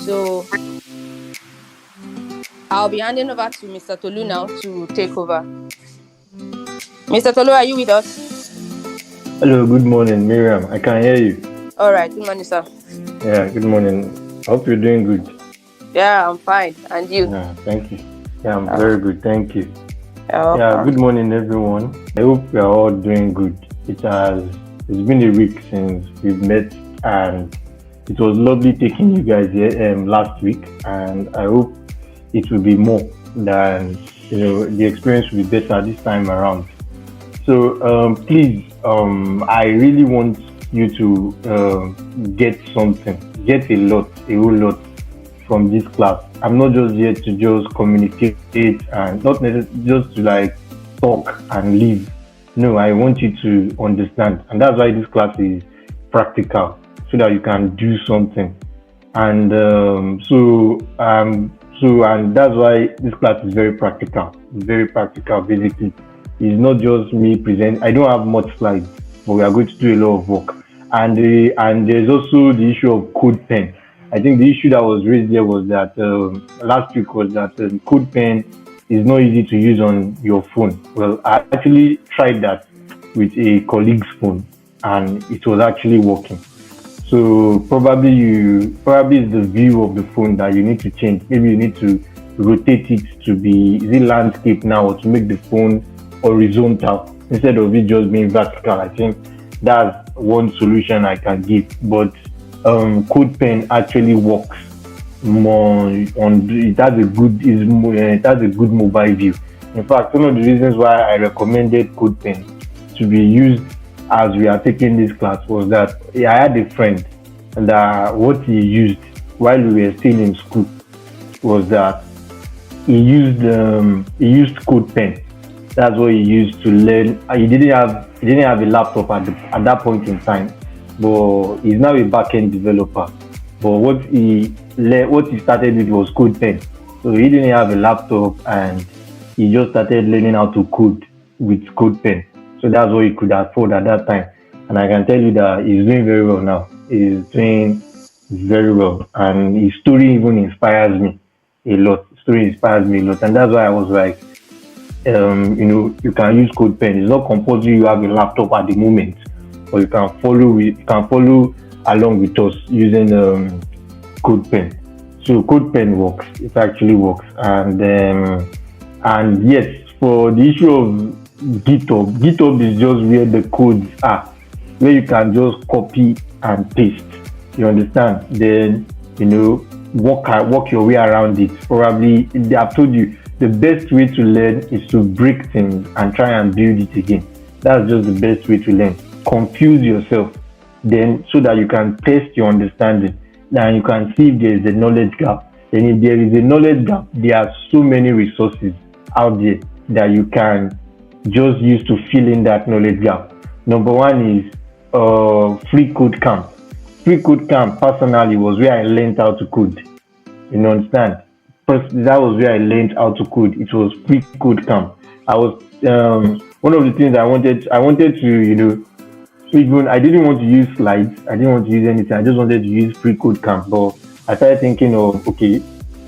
So I'll be handing over to Mr. Tolu now to take over. Mr. Tolu, are you with us? Hello, good morning, Miriam. I can hear you. All right, good morning, sir. Yeah, good morning. I hope you're doing good. Yeah, I'm fine. And you? Yeah, thank you. Yeah, I'm very good. Thank you. You're Yeah, welcome. good morning, everyone. I hope we are all doing good. It's been a week since we've met, and it was lovely taking you guys here last week. And I hope it will be more than the experience will be better this time around. So please, I really want you to get something, get a whole lot from this class. I'm not just here to just communicate and not necessarily just to like talk and leave. No, I want you to understand, and that's why this class is practical, so that you can do something. And and that's why this class is very practical. Very practical, basically. It's not just me present. I don't have much slides, but we are going to do a lot of work. And there's also the issue of code pen. I think the issue that was raised there was that last week was that code pen is not easy to use on your phone. Well, I actually tried that with a colleague's phone, and it was actually working. So probably it's the view of the phone that you need to change. Maybe you need to rotate it to be is it landscape now, or to make the phone horizontal instead of it just being vertical. I think that's one solution I can give. But code pen actually works more on it has a good is more it has a good mobile view. In fact, one of the reasons why I recommended code pen to be used as we are taking this class was that I had a friend that what he used while we were still in school was that he used code pen. That's what he used to learn. He didn't have a laptop at that point in time, but he's now a backend developer. But what he started with was code pen. So he didn't have a laptop, and he just started learning how to code with code pen. So that's what he could afford at that time. And I can tell you that he's doing very well now. He's doing very well, and his story even inspires me a lot. His story inspires me a lot, and that's why I was like, you can use code pen. It's not compulsory you have a laptop at the moment, but you can follow along with us using code pen. So code pen works. It actually works, and yes, for the issue of GitHub is just where the codes are, where you can just copy and paste. You understand? Then work your way around it. Probably I've told you the best way to learn is to break things and try and build it again. That's just the best way to learn. Confuse yourself, then so that you can test your understanding. Then you can see if there is a knowledge gap. Then if there is a knowledge gap, there are so many resources out there that you can just use to fill in that knowledge gap. Number one is free code camp. Free code camp personally was where I learned how to code. You understand? That was where I learned how to code. It was free code camp. I was one of the things I wanted to even I didn't want to use slides. I didn't want to use anything. I just wanted to use free code camp. But I started thinking of okay,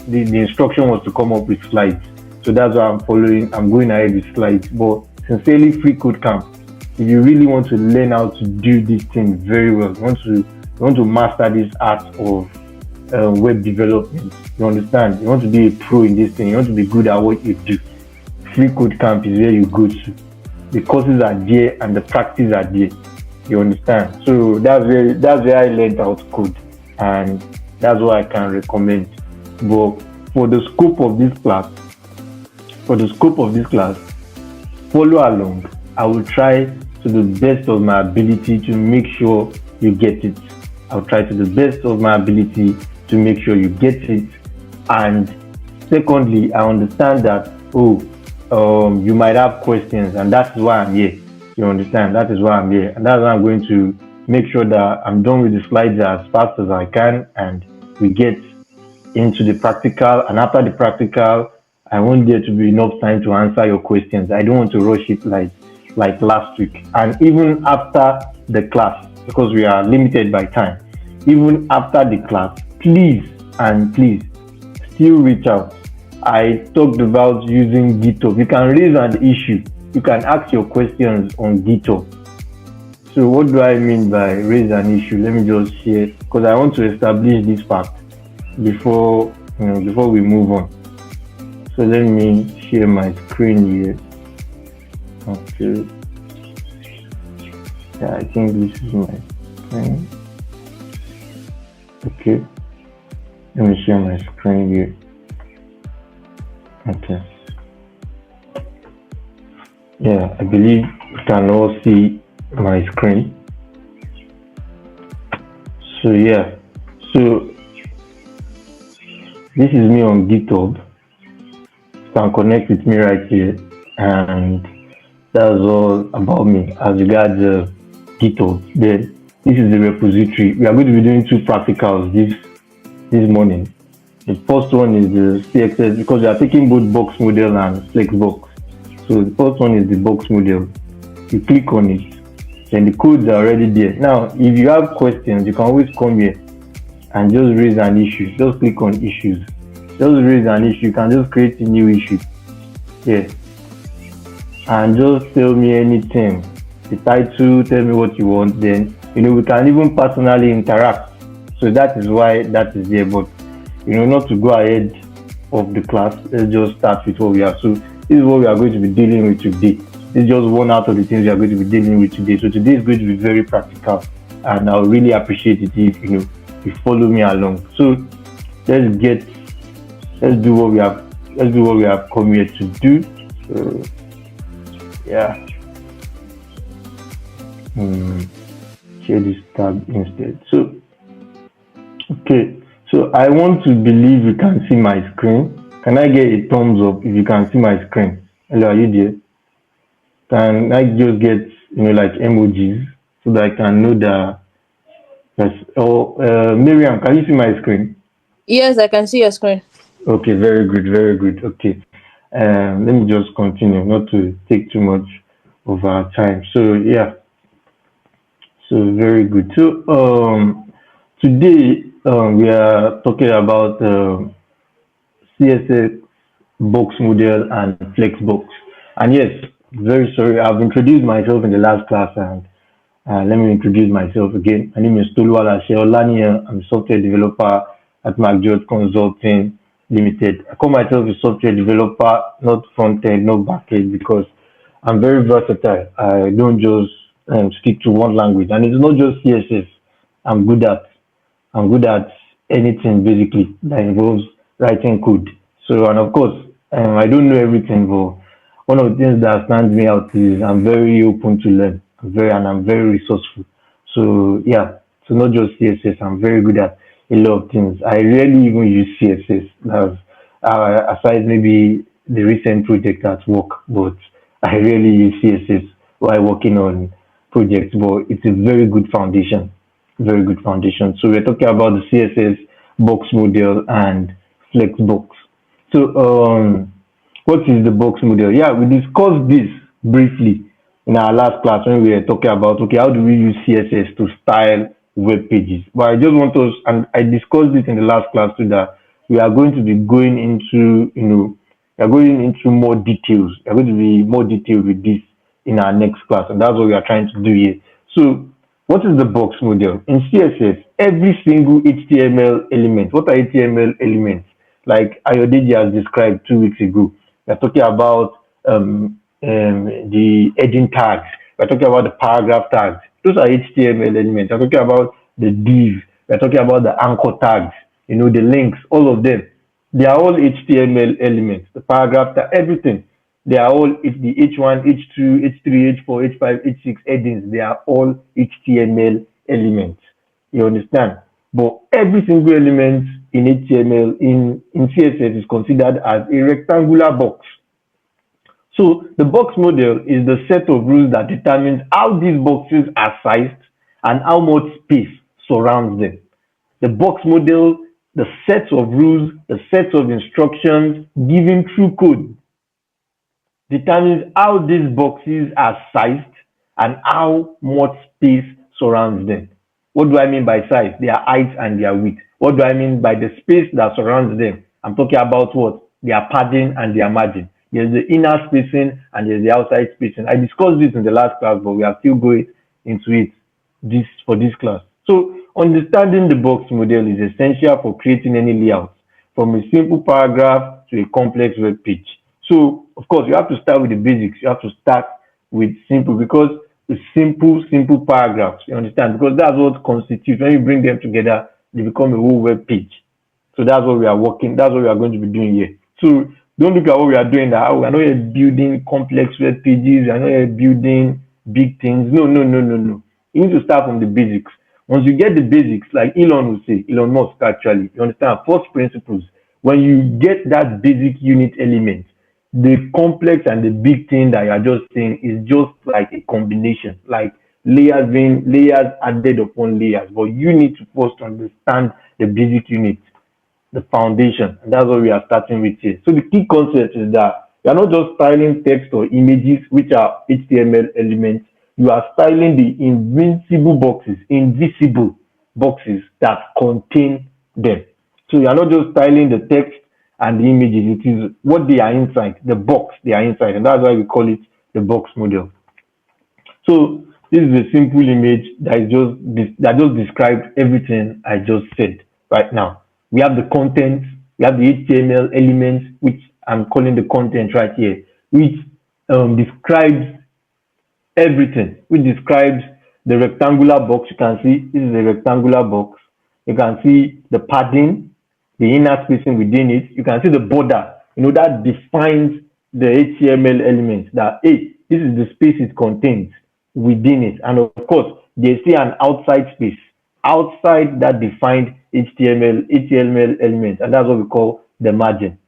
the instruction was to come up with slides. So that's why I'm following. I'm going ahead with slides. But sincerely, free code camp. If you really want to learn how to do this thing very well, you want to master this art of web development. You understand? You want to be a pro in this thing. You want to be good at what you do. Free code camp is where you go to. The courses are there and the practice are there. You understand? So that's where I learned how to code, and that's what I can recommend. But for the scope of this class, follow along. I will try to the best of my ability to make sure you get it. I'll try to the best of my ability to make sure you get it. And secondly, I understand that you might have questions, and that's why I'm here. You understand? That is why I'm here, and that's why I'm going to make sure that I'm done with the slides as fast as I can, and we get into the practical. And after the practical, I want there to be enough time to answer your questions. I don't want to rush it like last week. And even after the class, because we are limited by time, even after the class, please, and please still reach out. I talked about using GitHub. You can raise an issue. You can ask your questions on GitHub. So what do I mean by raise an issue? Let me just share, because I want to establish this fact before we move on. So let me share my screen here. Okay. Yeah, I think this is my screen. Okay. Let me share my screen here. Okay. Yeah, I believe you can all see my screen. So yeah, so this is me on GitHub. You can connect with me right here, and that's all about me as regards GitHub. Then this is the repository. We are going to be doing 2 practicals this morning. The first one is the CSS, because we are taking both box model and Flexbox. So the first one is the box model. You click on it, then the codes are already there. Now, if you have questions, you can always come here and just raise an issue. Just click on issues. Just raise an issue. You can just create a new issue. Yeah. And just tell me anything. The title, tell me what you want. Then, we can even personally interact. So that is why that is there. But, not to go ahead of the class, let's just start with what we have. So this is what we are going to be dealing with today. This is just one out of the things we are going to be dealing with today. So today is going to be very practical, and I'll really appreciate it if you follow me along. So let's do what we have come here to do. Yeah. Share this tab instead. So okay. So I want to believe you can see my screen. Can I get a thumbs up if you can see my screen? Hello, are you there? Can I just get like emojis so that I can know that? Yes. Oh, Miriam, can you see my screen? Yes, I can see your screen. Okay, very good, very good. Okay, let me just continue, not to take too much of our time. So yeah, so very good. So today we are talking about CSS box model and Flexbox. And yes, very sorry, I've introduced myself in the last class, and let me introduce myself again. My name is Toluwala Sheolani. I'm a software developer at McGeorge Consulting Limited. I call myself a software developer, not front end, not back end, because I'm very versatile. I don't just stick to one language, and it's not just CSS. I'm good at anything basically that involves writing code. So, and of course, I don't know everything, but one of the things that stands me out is I'm very open to learn. I'm very resourceful. So yeah, so not just CSS. I'm very good at a lot of things. I rarely even use CSS. That's aside maybe the recent project at work, but I rarely use CSS while working on projects. But it's a very good foundation. Very good foundation. So we're talking about the CSS box model and Flexbox. So what is the box model? Yeah, we discussed this briefly in our last class when we were talking about how do we use CSS to style web pages. But I just want us, and I discussed it in the last class too, that we are going to be going into we are going into more details. We are going to be more detailed with this in our next class, and that's what we are trying to do here. So what is the box model? In CSS, every single HTML element. What are HTML elements? Like Ayodeji has described 2 weeks ago. We're talking about the heading tags. We're talking about the paragraph tags. Those are HTML elements. We're talking about the div. We're talking about the anchor tags. The links, all of them. They are all HTML elements. The paragraph tag, everything. They are all the H1, H2, H3, H4, H5, H6 headings. They are all HTML elements. You understand? But every single element in HTML, in CSS, is considered as a rectangular box. So the box model is the set of rules that determines how these boxes are sized and how much space surrounds them. The box model, the sets of rules, the sets of instructions given through code determines how these boxes are sized and how much space surrounds them. What do I mean by size? Their height and their width. What do I mean by the space that surrounds them? I'm talking about what? Their padding and their margin. There's the inner spacing and there's the outside spacing. I discussed this in the last class, but we are still going into it this for this class. So understanding the box model is essential for creating any layout, from a simple paragraph to a complex web page. So of course you have to start with the basics. You have to start with simple, because the simple paragraphs, you understand, because that's what constitutes, when you bring them together, they become a whole web page. So that's what we are working, that's what we are going to be doing here. So don't look at what we are doing that we are not yet building complex web pages, we are not yet building big things. No, no, no, no, no. You need to start from the basics. Once you get the basics, like Elon will say, Elon Musk actually, you understand, first principles. When you get that basic unit element, the complex and the big thing that you are just saying is just like a combination, like layers added upon layers. But you need to first understand the basic unit, the foundation, and that's what we are starting with here. So the key concept is that you are not just styling text or images, which are HTML elements. You are styling the invisible boxes that contain them. So you are not just styling the text and the images, it is what they are inside, the box they are inside, and that's why we call it the box model. So this is a simple image that just describes everything I just said right now. We have the content, we have the HTML elements, which I'm calling the content right here, which describes everything, which describes the rectangular box. You can see this is a rectangular box. You can see the padding, the inner spacing within it. You can see the border, that defines the HTML elements, that hey, this is the space it contains within it. And of course, they see an outside space outside that defined HTML element, and that's what we call the margin.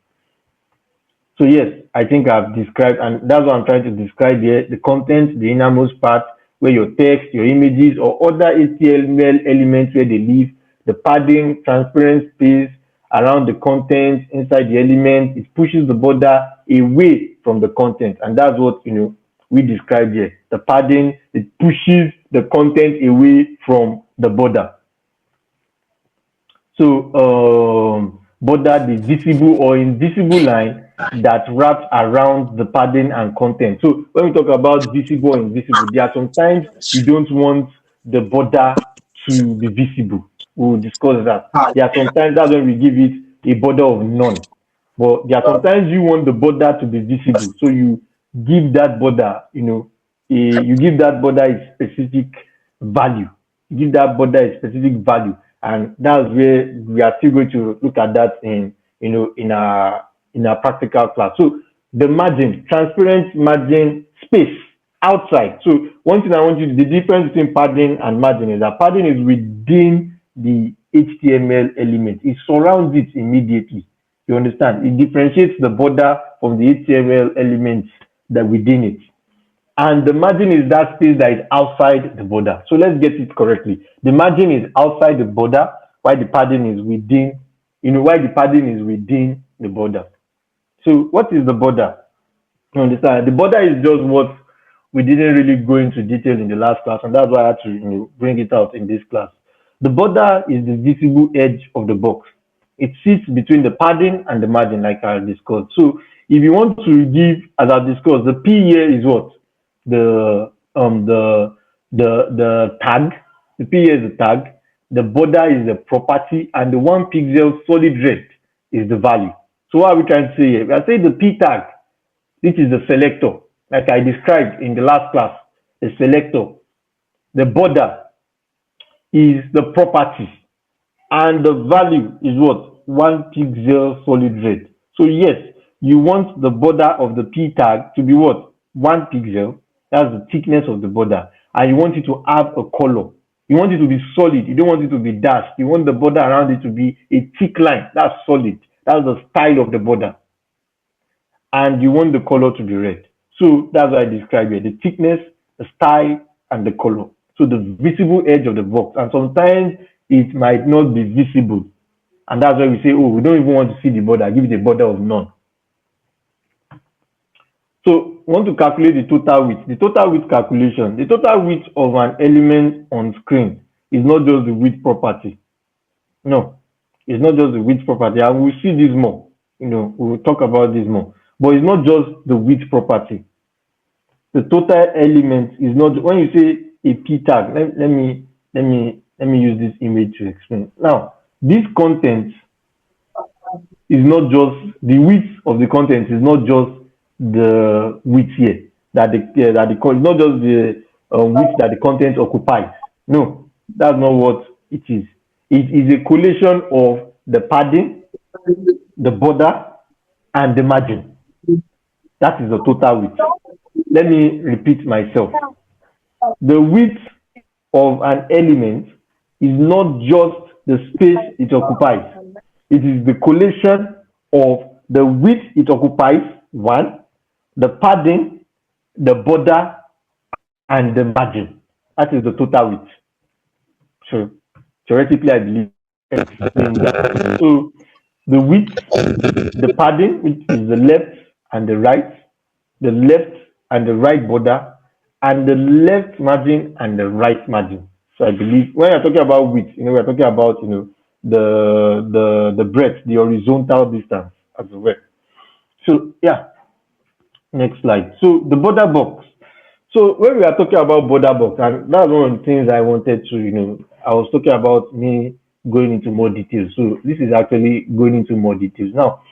So yes, I think I've described, and that's what I'm trying to describe here, the content, the innermost part, where your text, your images, or other HTML elements where they live, the padding, transparent space around the content, inside the element, it pushes the border away from the content, and that's what we described here. The padding, it pushes the content away from the border. So border, the visible or invisible line that wraps around the padding and content. So when we talk about visible or invisible, there are sometimes you don't want the border to be visible. We'll discuss that. There are sometimes that's when we give it a border of none. But there are sometimes you want the border to be visible. So you give that border, you give that border a specific value. You give that border a specific value. And that's where we are still going to look at that in our practical class. So the margin, transparent margin, space outside. So one thing I want you to, the difference between padding and margin is that padding is within the HTML element. It surrounds it immediately. You understand? It differentiates the border from the HTML elements that within it. And the margin is that space that is outside the border. So let's get it correctly. The margin is outside the border, while the padding is within, while the padding is within the border. So what is the border? You understand? The border is just what we didn't really go into detail in the last class, and that's why I had to bring it out in this class. The border is the visible edge of the box. It sits between the padding and the margin, like I discussed. So if you want to give, as I discussed, the P here is what? The tag. The P here is the tag. The border is the property, and the 1 pixel solid red is the value. So what are we trying to say here? We are saying the P tag, this is the selector, like I described in the last class, the selector. The border is the property, and the value is what? 1 pixel solid red. So yes, you want the border of the P tag to be what? 1 pixel. That's the thickness of the border. And you want it to have a color. You want it to be solid. You don't want it to be dashed. You want the border around it to be a thick line. That's solid. That's the style of the border. And you want the color to be red. So that's what I described here. The thickness, the style, and the color. So the visible edge of the box. And sometimes it might not be visible. And that's why we say, oh, we don't even want to see the border. Give it a border of none. So we want to calculate the total width. The total width calculation. The total width of an element on screen is not just the width property. No. It's not just the width property, and we'll see this more. We'll talk about this more. But it's not just the width property. The total element is not when you say a p tag. Let me use this image to explain. Now, this content is not just the width of the content is not just the width here it's not just the width that the content occupies. No, that's not what it is. It is a collation of the padding, the border, and the margin. That is the total width. Let me repeat myself. The width of an element is not just the space it occupies. It is the collation of the width it occupies, one, the padding, the border, and the margin. That is the total width. So theoretically, I believe explain that. So the width, the padding, which is the left and the left and the right border, and the left margin and the right margin. So I believe when we're talking about width, we're talking about the breadth, the horizontal distance as well. So yeah, next slide. So the border box. So when we are talking about border box, and that's one of the things I wanted to, I was talking about me going into more details. So this is actually going into more details. Now,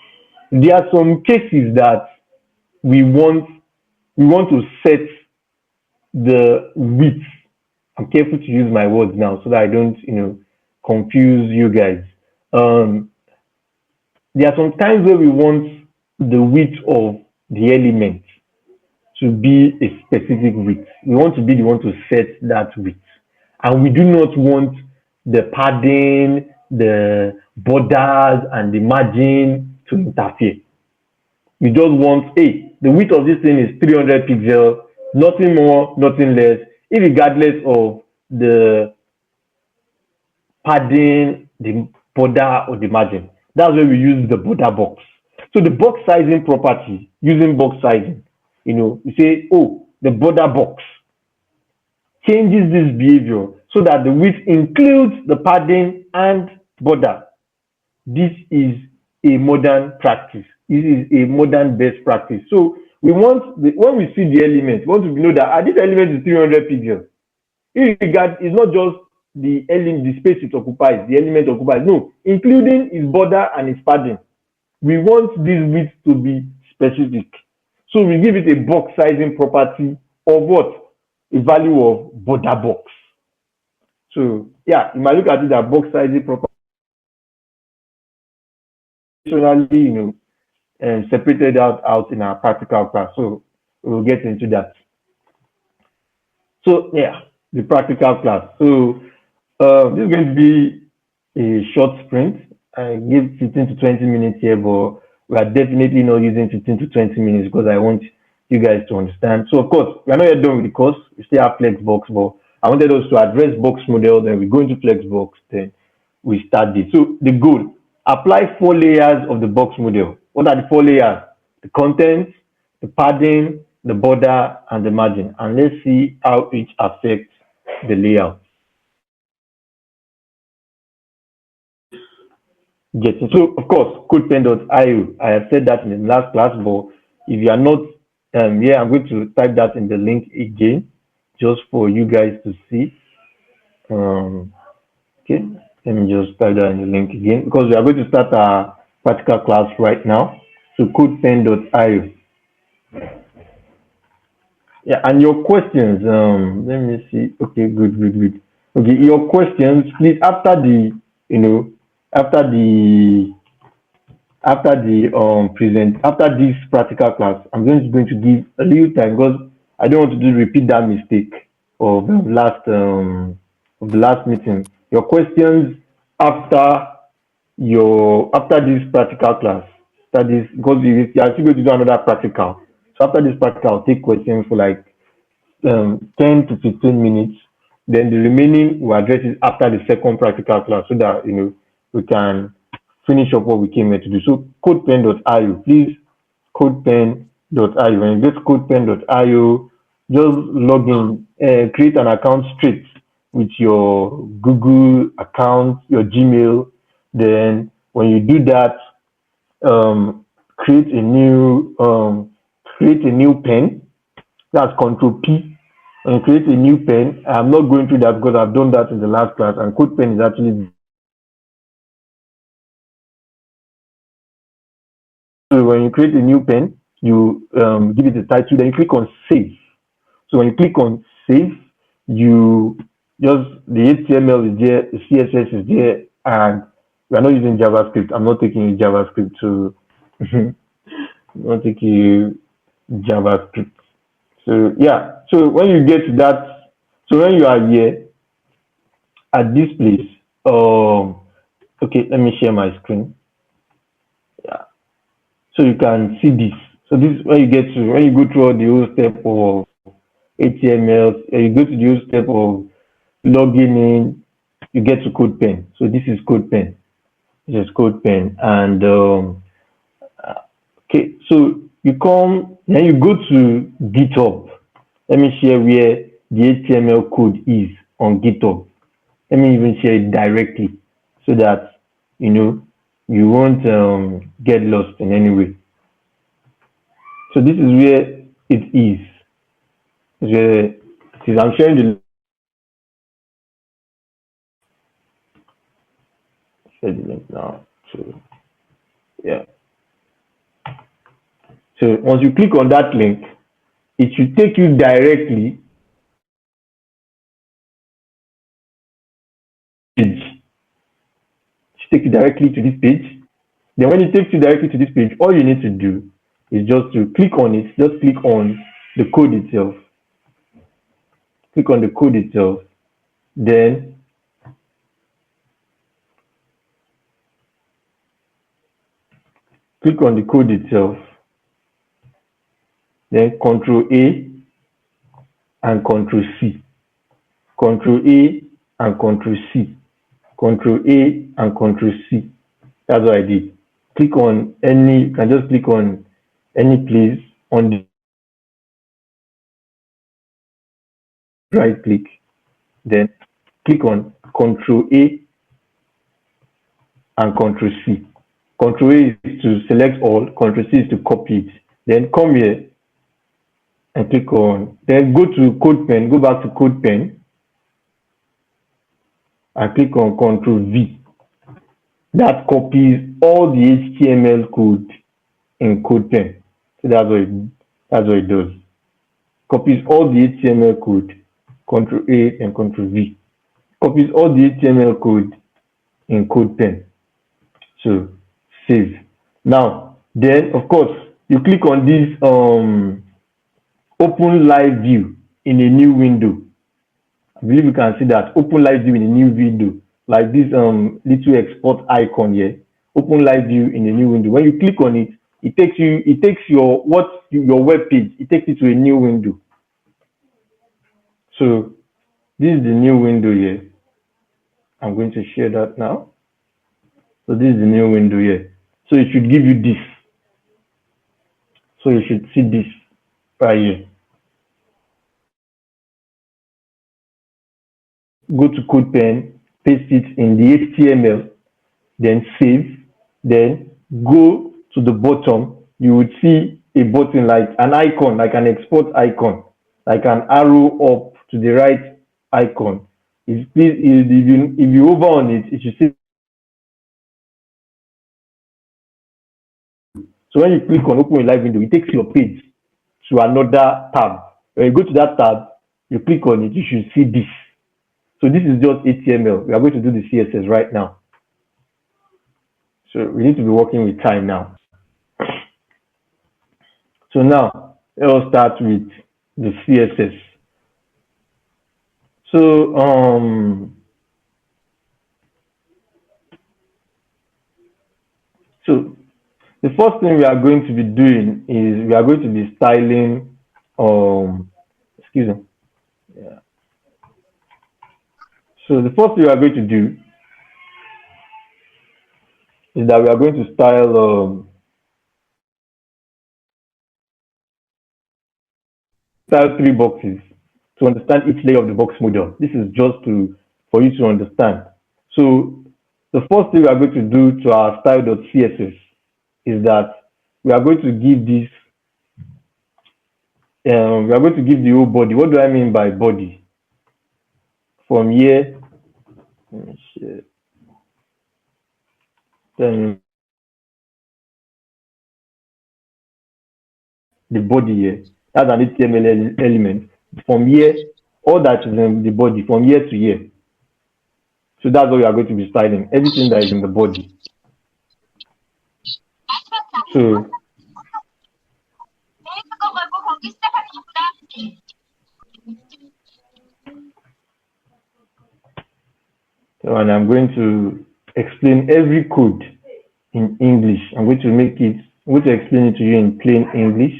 there are some cases that we want to set the width. I'm careful to use my words now so that I don't, confuse you guys. There are some times where we want the width of the element to be a specific width. We want to be the one to set that width. And we do not want the padding, the borders, and the margin to interfere. We just want, hey, the width of this thing is 300 pixels, nothing more, nothing less, regardless of the padding, the border, or the margin. That's where we use the border box. So the box sizing property, using box sizing, we say, oh, the border box changes this behavior so that the width includes the padding and border. This is a modern practice. This is a modern best practice. So we want, when we see the element, we want to know that this element is 300 pixels. It's not just the element, the space it occupies, the element occupies. No, including its border and its padding. We want this width to be specific. So we give it a box sizing property of what? A value of border box. So yeah, you might look at it as box sizing property. Separated out in our practical class. So we'll get into that. So yeah, the practical class. So this is going to be a short sprint. I give 15 to 20 minutes here, but we are definitely not using 15 to 20 minutes because I want you guys to understand. So of course, we are not yet done with the course. We still have Flexbox, but I wanted us to address box model, then we go into Flexbox, then we start this. So the goal, apply 4 layers of the box model. What are the 4 layers? The content, the padding, the border, and the margin. And let's see how each affects the layout. So of course, codepen.io. I have said that in the last class, but if you are not here, I'm going to type that in the link again, just for you guys to see. Okay, let me just type that in the link again because we are going to start our practical class right now. So codepen.io. Yeah, and your questions. Let me see. Okay, good. Okay, your questions, please. After the after this practical class, I'm going to give a little time because I don't want to repeat that mistake of the last meeting. Your questions after this practical class. After this, because you are still going to do another practical. So after this practical, I'll take questions for like 10 to 15 minutes. Then the remaining we'll address it after the second practical class so that we can finish up what we came here to do. So codepen.io, please, codepen.io. When you get codepen.io, just log in, create an account straight with your Google account, your Gmail, Then when you do that, um, create a new pen. That's Control P. When you create a new pen, I'm not going through that because I've done that in the last class. And code pen is actually, so when you create a new pen, you give it a title. Then you click on Save. So when you click on Save, you just the HTML is there, the CSS is there, and we are not using JavaScript. I'm not taking JavaScript to I'm not taking JavaScript. So yeah, so when you get to that, so when you are here at this place, okay, let me share my screen. Yeah, so you can see this. So this is when you get to when you go through all the whole step of HTML, you go to the whole step of logging in, you get to code pen. So this is code pen. This is code pen, and okay, so you come, then you go to GitHub. Let me share where the HTML code is on GitHub. Let me even share it directly so that you won't get lost in any way. So this is where it is. Where it is. I'm sharing the link now. So yeah. So once you click on that link, it should take you directly to this page. It should take you directly to this page. Then when it takes you directly to this page, all you need to do is just to click on it. Just click on the code itself. Click on the code itself. Then click on the code itself. Then Control A and Control C. Control A and Control C. Control A and Control C. That's what I did. Click on any, you can just click on any place on the right click. Then click on Control A and Control C. Control A is to select all, Control C is to copy it. Then come here and click on, then go to code pen, go back to code pen and click on Control V. That copies all the HTML code in code pen. So that's what it does. Copies all the HTML code, Control A and Control V. Copies all the HTML code in code pen. So save. Now, then of course you click on this open live view in a new window. I believe you can see that open live view in a new window, like this little export icon here. Open live view in a new window. When you click on it, it takes your web page. It takes you to a new window. So this is the new window here. I'm going to share that now. So this is the new window here. So it should give you this. So you should see this right here. Go to code pen, paste it in the HTML, then save, then go to the bottom. You would see a button like an icon, like an export icon, like an arrow up to the right icon. If you hover on it, it should say. So when you click on open a live window, it takes your page to another tab. When you go to that tab, you click on it, you should see this. So this is just HTML. We are going to do the CSS right now. So we need to be working with time now. So now let us start with the CSS. So the first thing we are going to be doing is we are going to be styling excuse me. Yeah. So the first thing we are going to do is that we are going to style 3 boxes to understand each layer of the box model. This is just for you to understand. So The first thing we are going to do to our style.css is that we are going to give this, we are going to give the whole body. What do I mean by body? From here, let me share. Then the body here, that's an HTML element. From here, all that is in the body, from here to here. So that's what we are going to be styling. Everything that is in the body. So and I'm going to explain every code in English. I'm going to explain it to you in plain English.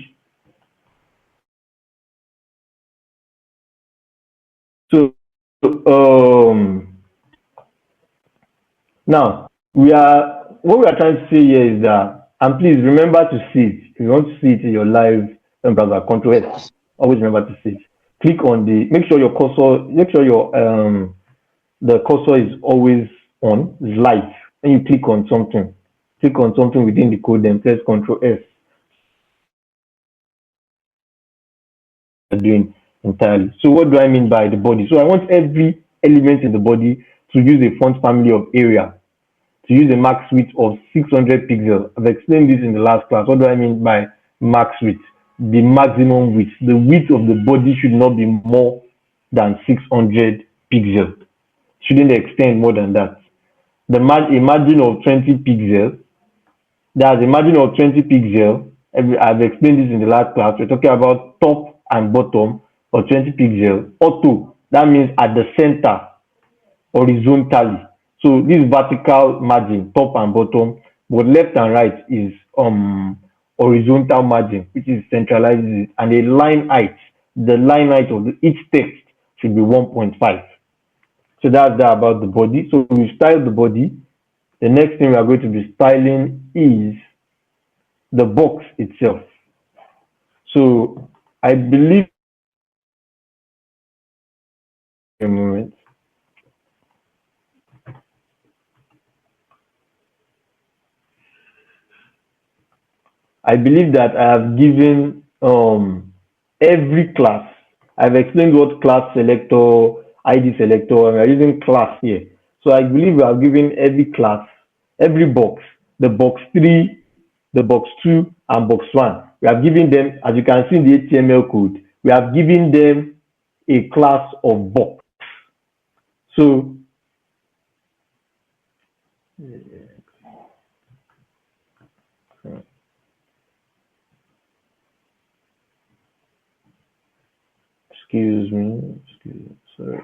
So, now what we are trying to say here is that, and please remember to see it. If you want to see it in your live browser, Control S. Always remember to see it. Click on make sure the cursor is always on, is live. Then you click on something. Click on something within the code, then press Control S. Doing entirely. So what do I mean by the body? So I want every element in the body to use a font family of area, to use a max width of 600 pixels. I've explained this in the last class. What do I mean by max width? The maximum width. The width of the body should not be more than 600 pixels. Shouldn't extend more than that. A margin of 20 pixels. There's a margin of 20 pixels. I've explained this in the last class. We're talking about top and bottom for 20 pixels. Auto, that means at the center, horizontally. So this vertical margin, top and bottom, but left and right is horizontal margin, which is centralizes it. And the line height of each text should be 1.5. So that's that about the body. So we style the body. The next thing we are going to be styling is the box itself. So I believe a moment. I believe that I have given every class. I've explained what class selector, ID selector, and we are using class here. So I believe we have given every class, every box, the box 3, the box 2, and box 1. We have given them, as you can see in the HTML code, we have given them a class of box. So excuse me, sorry.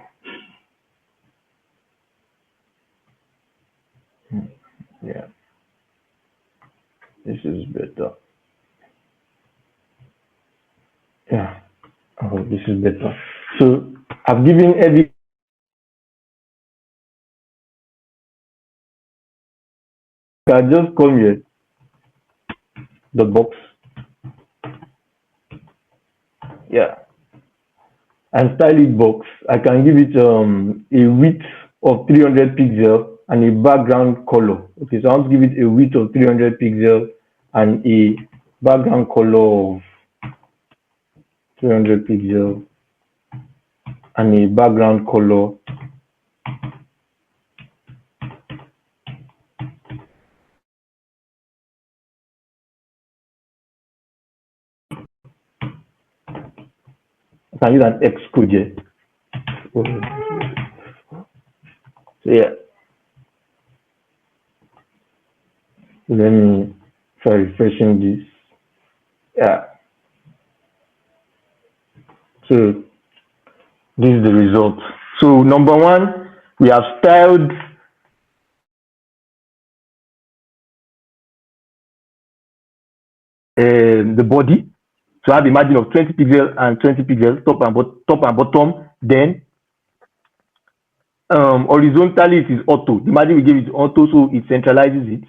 Yeah, this is better. Yeah, oh, this is better. So I've given every, can just come here, the box, yeah, and style it box. I can give it a width of 300 pixels and a background color. Okay, so I want to give it a width of 300 pixels and a background color of 300 pixels and a background color I can use an X code here. So yeah, let me try refreshing this. Yeah, so this is the result. So number one, we have styled the body to have a margin of 20 pixels and 20 pixels top and bottom. Then horizontally it is auto. The margin we give it auto, so it centralizes it.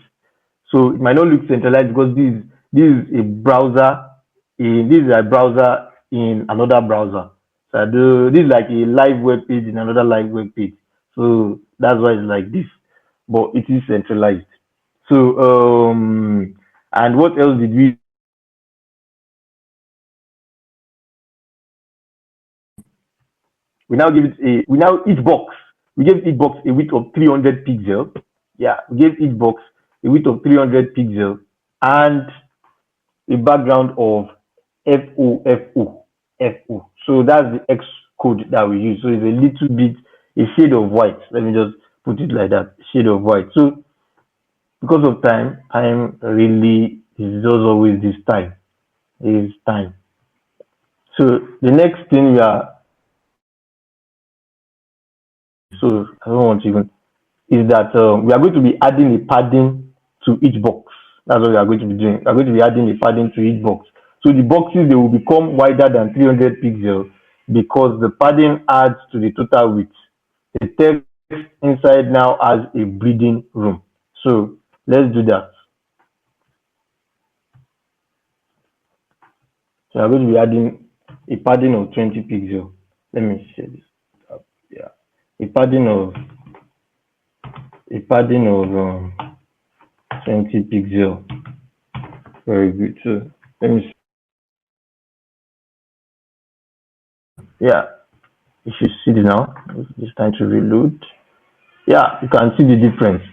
So it might not look centralized because this is a browser in another browser. So this is like a live web page in another live web page. So that's why it's like this. but it is centralized. So and what else did we now give it a we now each box we gave each box a width of 300 pixels. Yeah, we gave each box a width of 300 pixels and a background of FO. So that's the X code that we use. So it's a little bit a shade of white. Let me just put it like that, shade of white. So because of time really is just always this time. Is time. So the next thing we are so I don't want to even is that we are going to be adding a padding to each box. That's what we are going to be doing. We are going to be adding a padding to each box. So the boxes they will become wider than 300 pixels because the padding adds to the total width. The text inside now has a breathing room. So let's do that. So I'm going to be adding a padding of 20 pixels. Let me share this up. Yeah, a padding of a padding of 20 pixels. Very good. So let me yeah, you should see it now. It's time to reload. Yeah, you can see the difference.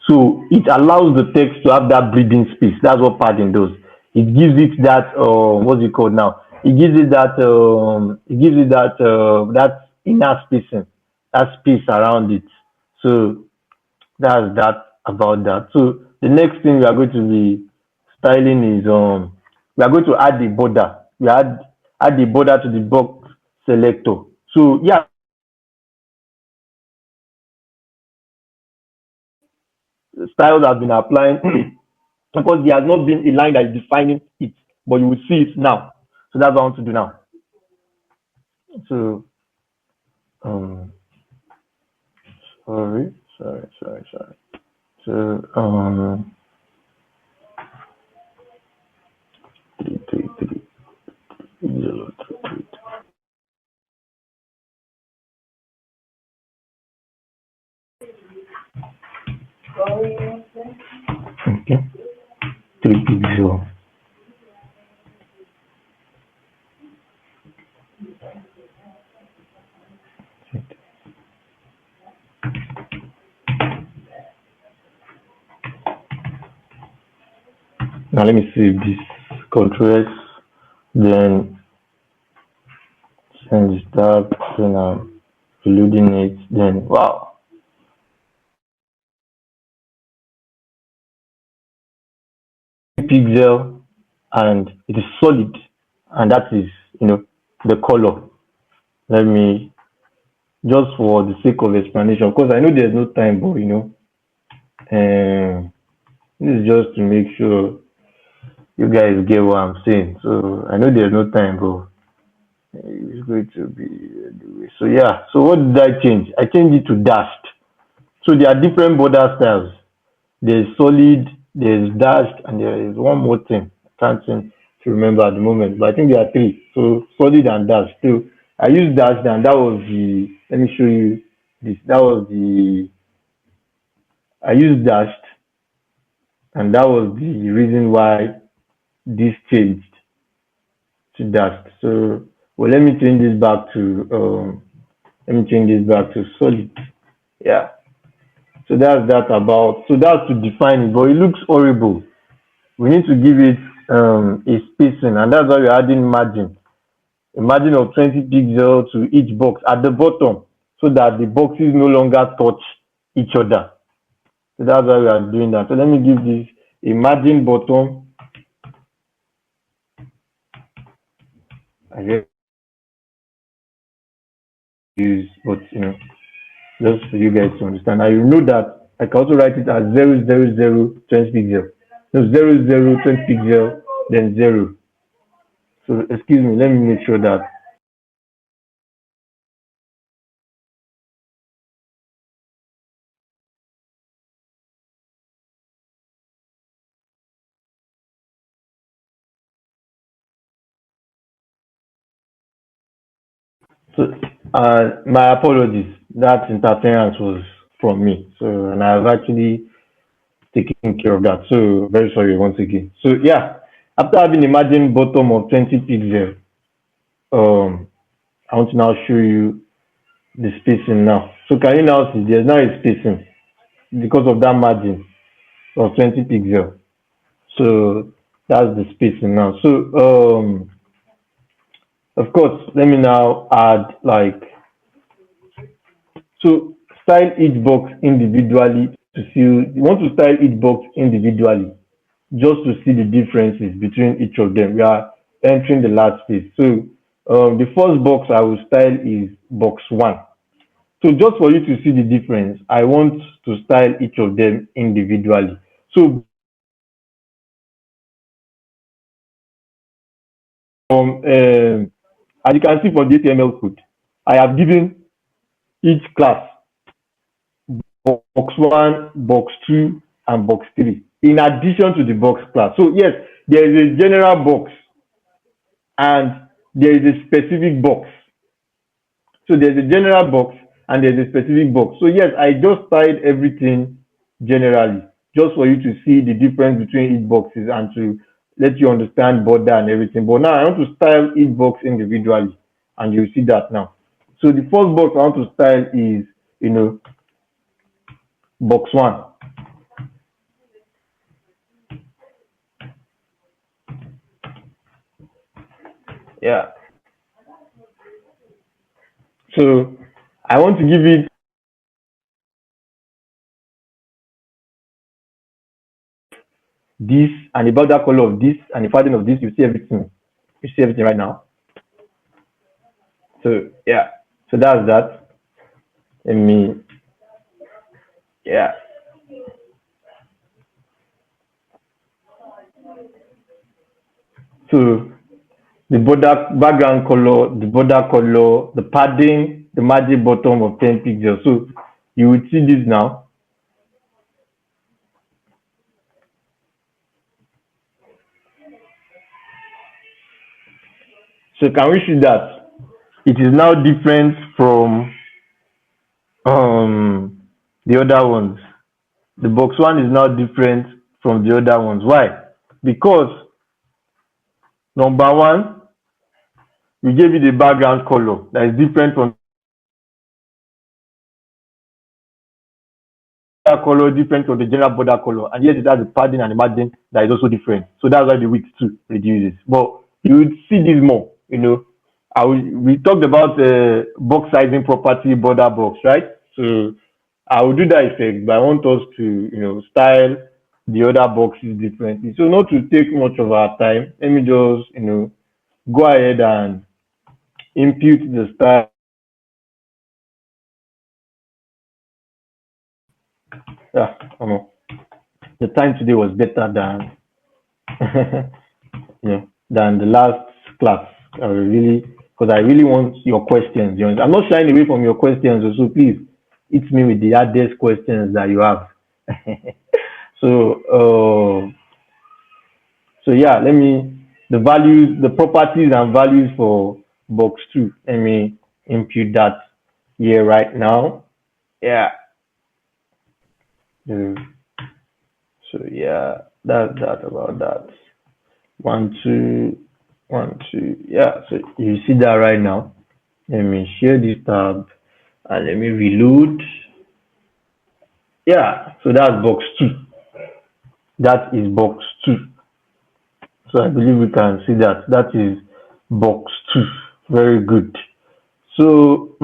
So it allows the text to have that breathing space. That's what padding does. It gives it that what's it called now? It gives it that inner spacing, that space around it. So that's that about that. So the next thing we are going to be styling is we are going to add the border. We add the border to the box selector. So yeah, styles have been applying because there has not been a line that is defining it, but you will see it now. So that's what I want to do now. So um sorry. So three, 0, 3. Okay. 3 pixel. Now let me save this. Control S, then send this tab, then I'm reloading it, then wow. Pixel and it is solid and that is the color. Let me just for the sake of explanation because I know there's no time but um this is just to make sure you guys get what I'm saying. So I know there's no time but it's going to be so yeah. So what did I change? I changed it to dashed. So there are different border styles. There's solid, there's dashed, and there is one more thing. I can't seem to remember at the moment, but I think there are three. So solid and dashed. So I used dashed, and that was the. Let me show you this. That was the. I used dashed, and that was the reason why this changed to dashed. So well, let me change this back to. Let me change this back to solid. Yeah. So that's that about. So that's to define it, but it looks horrible. We need to give it a spacing and that's why we're adding margin, a margin of 20 pixels to each box at the bottom so that the boxes no longer touch each other. So that's why we are doing that. So let me give this a margin bottom. I guess use but just for you guys to understand. And you know that I can also write it as 000 20 pixel. So 00 20 pixel then 0. So excuse me, let me make sure that so my apologies. That interference was from me. So, and I've actually taken care of that. So, very sorry once again. So, yeah, after having a margin bottom of 20 pixels, um, I want to now show you the spacing now. So, can you now see there's now a spacing because of that margin of 20 pixels. So, that's the spacing now. So, of course, let me now add like so style each box individually to see you want to style each box individually just to see the differences between each of them. We are entering the last phase. So the first box I will style is box one. So just for you to see the difference, I want to style each of them individually. So as you can see from the HTML code, I have given each class box one, box two, and box three, in addition to the box class. So yes, there is a general box and there is a specific box. So there's a general box and there's a specific box. So yes, I just styled everything generally, just for you to see the difference between each boxes and to let you understand border and everything. But now I want to style each box individually, and you'll see that now. So the first box I want to style is, box one. Yeah. So I want to give it this and the border color of this and the padding of this. You see everything. You see everything right now. So yeah. So that's that. Let me yeah. So the border background color, the border color, the padding, the margin bottom of 10 pixels. So you will see this now. So can we see that it is now different from the other ones? The box one is now different from the other ones. Why? Because number one, we gave it a background color that is different from the color, different from the general border color, and yet it has the padding and the margin that is also different. So that's why the width too reduces. But you will see this more. We talked about box sizing property border box, right? So I will do that effect, but I want us to style the other boxes differently. So not to take much of our time, let me just go ahead and impute the style. Yeah, the time today was better than than the last class. I really because I really want your questions. I'm not shying away from your questions, so please hit me with the hardest questions that you have. So yeah, let me the values, the properties and values for box two. Let me impute that here right now. Yeah. So yeah, that's that about that. 1, 2, 1, 2. Yeah. So you see that right now. Let me share this tab and let me reload. Yeah. So that's box two. That is box two. So I believe we can see that. That is box two. Very good. So,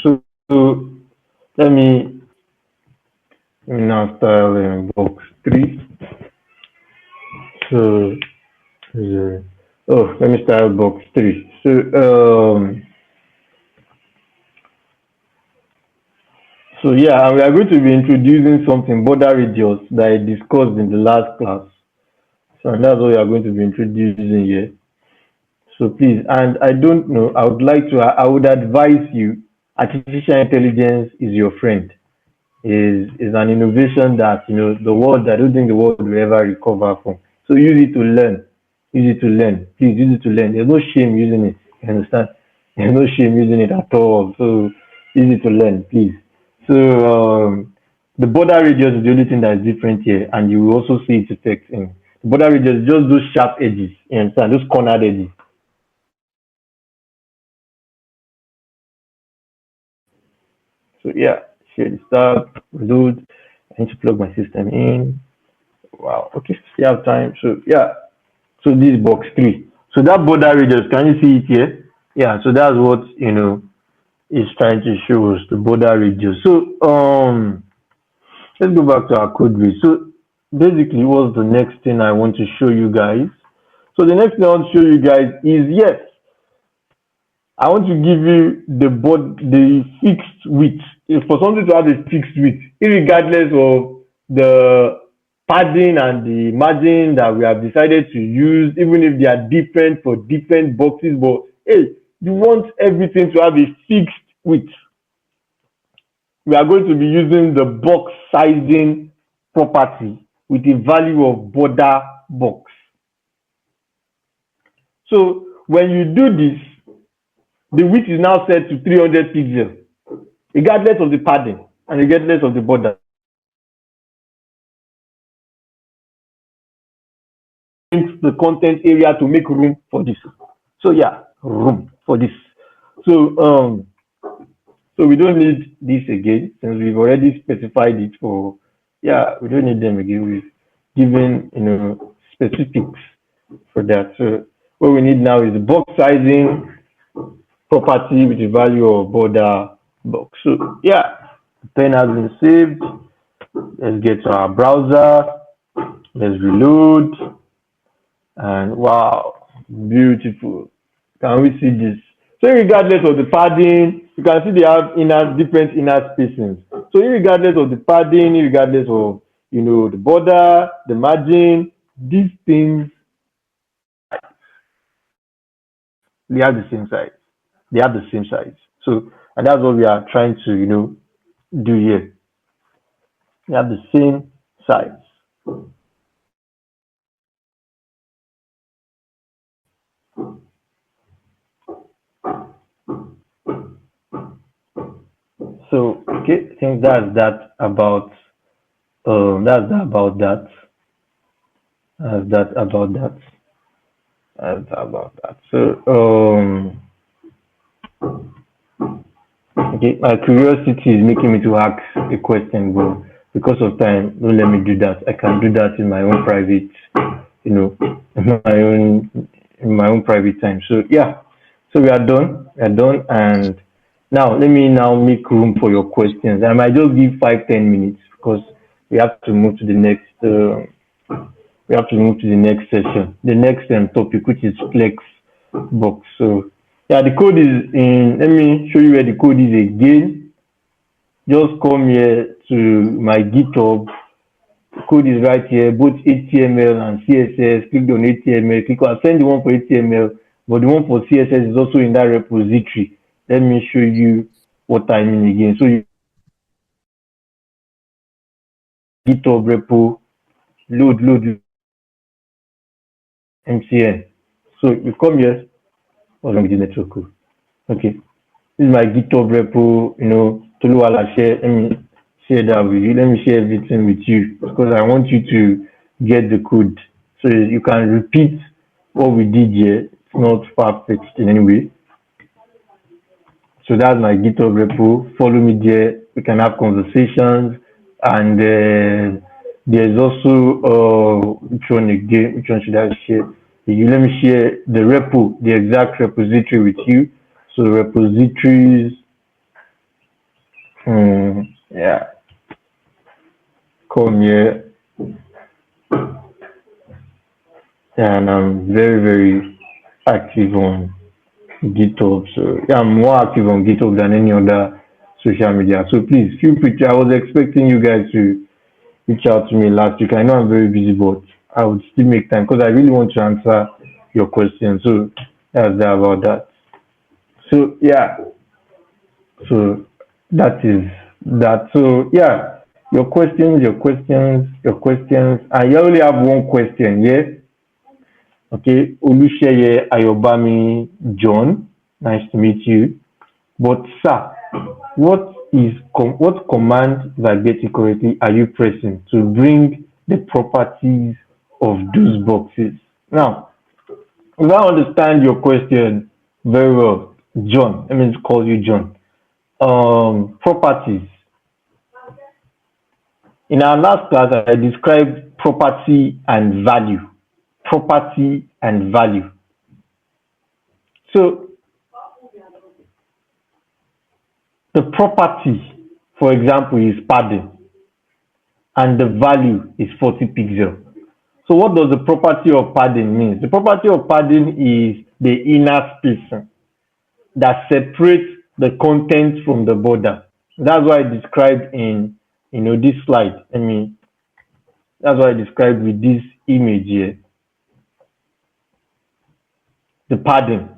so let me now style in box three. So, let me style box three. So yeah, we are going to be introducing something border radius that I discussed in the last class. So that's what we are going to be introducing here. So please, and I don't know, I would advise you, artificial intelligence is your friend. Is an innovation that the world, I don't think the world will ever recover from. So use it to learn. easy to learn. Please, easy to learn. There's no shame using it. You understand? There's no shame using it at all. So easy to learn, please. So the border radius is the only thing that is different here, and you will also see its effects in the border radius. Just those sharp edges. You understand? Those cornered edges. So yeah, share the start, load. I need to plug my system in. Wow. Okay, still have time. So yeah. So this box 3. So that border radius, can you see it here? Yeah. So that's what is trying to show us the border radius. So let's go back to our code base. So basically, what's the next thing I want to show you guys? So the next thing I want to show you guys is yes, I want to give you the fixed width. If for something to have a fixed width, regardless of the padding and the margin that we have decided to use, even if they are different for different boxes, but hey, you want everything to have a fixed width. We are going to be using the box sizing property with a value of border box. So when you do this, the width is now set to 300 pixels, regardless of the padding and regardless of the border. The content area to make room for this. So yeah, room for this. So so we don't need this again since we've already specified it for. Yeah, we don't need them again. We've given specifics for that. So what we need now is the box sizing property with the value of border box. So yeah, the pen has been saved. Let's get to our browser. Let's reload. And wow, beautiful. Can we see this? So regardless of the padding, you can see they have different inner spacings. So regardless of the padding, regardless of the border, the margin, these things, they have the same size. They have the same size. So and that's what we are trying to do here. They have the same size. So okay, I think that's that about that's that about that. That's that about that. That's about that. So okay, my curiosity is making me to ask a question, but because of time, don't let me do that. I can do that in my own private, in my own private time. So yeah, so we are done. We are done, and now let me now make room for your questions. I might just give 5-10 minutes because we have to move to the next. We have to move to the next session, the next topic, which is Flexbox. So yeah, the code is in. Let me show you where the code is again. Just come here to my GitHub. The code is right here, both HTML and CSS. Click on HTML. Click on send the one for HTML, but the one for CSS is also in that repository. Let me show you what I mean again. So GitHub repo, load MCN. So you come here. What's wrong with the network? Okay. This is my GitHub repo, Toluwala share. Let me share that with you. Let me share everything with you because I want you to get the code so you can repeat what we did here. It's not far-fetched in any way. So that's my GitHub repo. Follow me there. We can have conversations. And there's also which one again? Which one should I share? Let me share the repo, the exact repository with you. So repositories, yeah, come here. And I'm very, very active on GitHub. So yeah, I'm more active on GitHub than any other social media. So please feel free to. I was expecting you guys to reach out to me last week. I know I'm very busy, but I would still make time because I really want to answer your questions. So that's that about that. So yeah, so that is that. So yeah, your questions. I only have one question. Yeah, Okay, Olusheye Ayobami John, nice to meet you. But sir, what command, if I get it correctly, are you pressing to bring the properties of those boxes? Now, if I understand your question very well, John, let me just call you John. Properties. In our last class, I described property and value. Property and value. So the property, for example, is padding, and the value is 40 pixel. So what does the property of padding mean? The property of padding is the inner spacing that separates the content from the border. That's why I described in this slide. That's why I described with this image here, the padding.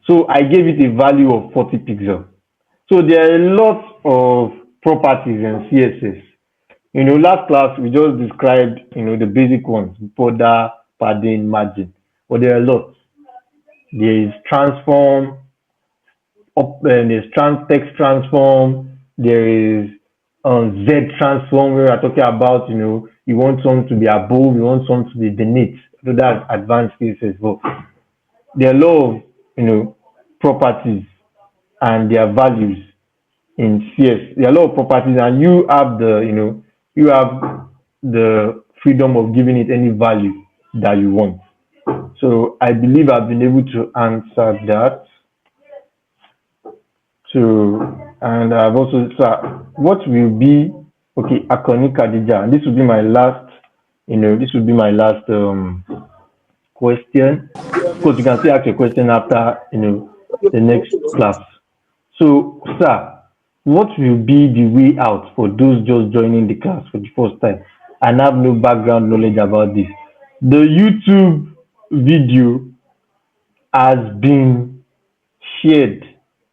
So I gave it a value of 40 pixels. So there are a lot of properties in CSS. Last class we just described, the basic ones, border, padding, margin. But there are a lot. There is transform, there's text transform, there is Z transform where we're talking about, you want something to be above, you want something to be beneath. So that's advanced cases. But there are a lot of, properties and their values in CS. There are a lot of properties and you have the freedom of giving it any value that you want. So I believe I've been able to answer that. So, and I've also, so what will be, okay, Akoni Khadija, and this will be my last, question. Of course, you can still ask a question after, the next class. So, sir, what will be the way out for those just joining the class for the first time and have no background knowledge about this? The YouTube video has been shared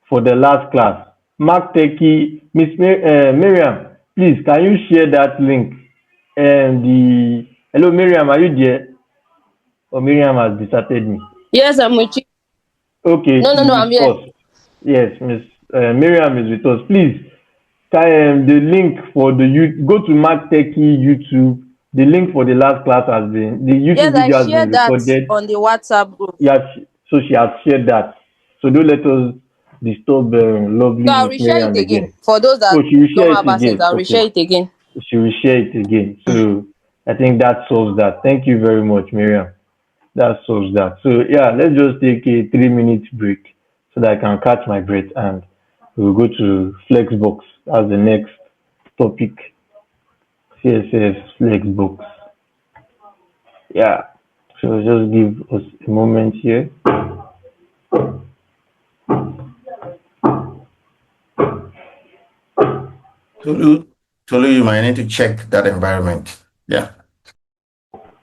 for the last class. Mark Teki, Miriam, please, can you share that link? And hello, Miriam, are you there? Or Miriam has deserted me. Yes, I'm with you. Okay, No, no, she's no, I'm with here. us. Yes, Miss Miriam is with us. Please, the link for go to Mark Techie YouTube. The link for the last class the YouTube Yes, I video has been shared that recorded. on the WhatsApp group. Yes, so she has shared that. So don't let us disturb lovely So I'll Miss reshare it Miriam again. again. For those Oh, that she will don't share have it access, again. I'll Okay, reshare it again. she will share it again. So I think that solves that. Thank you very much, Miriam. That solves that. So yeah, let's just take a 3 minute break so that I can catch my breath and we'll go to Flexbox as the next topic. CSS Flexbox. Yeah. So just give us a moment here. Tolu, you might need to check that environment. Yeah.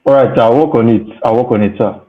All right, I'll work on it. I'll work on it, sir.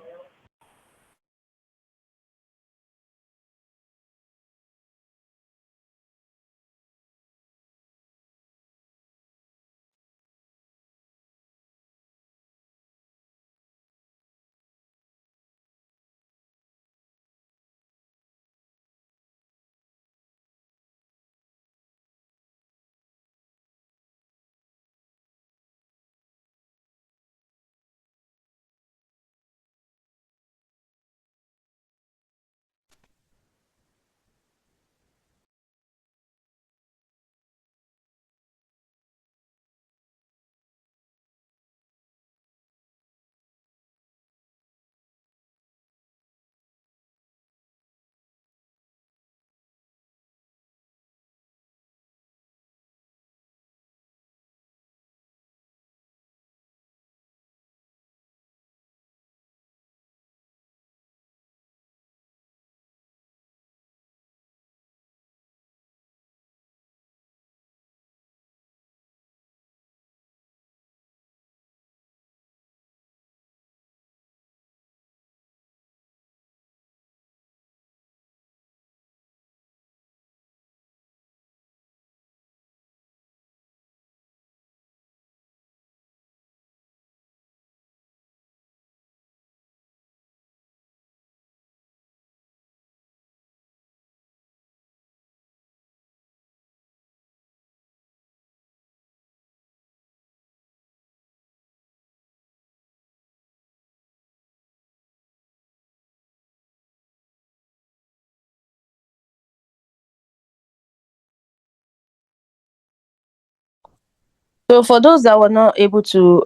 So for those that were not able to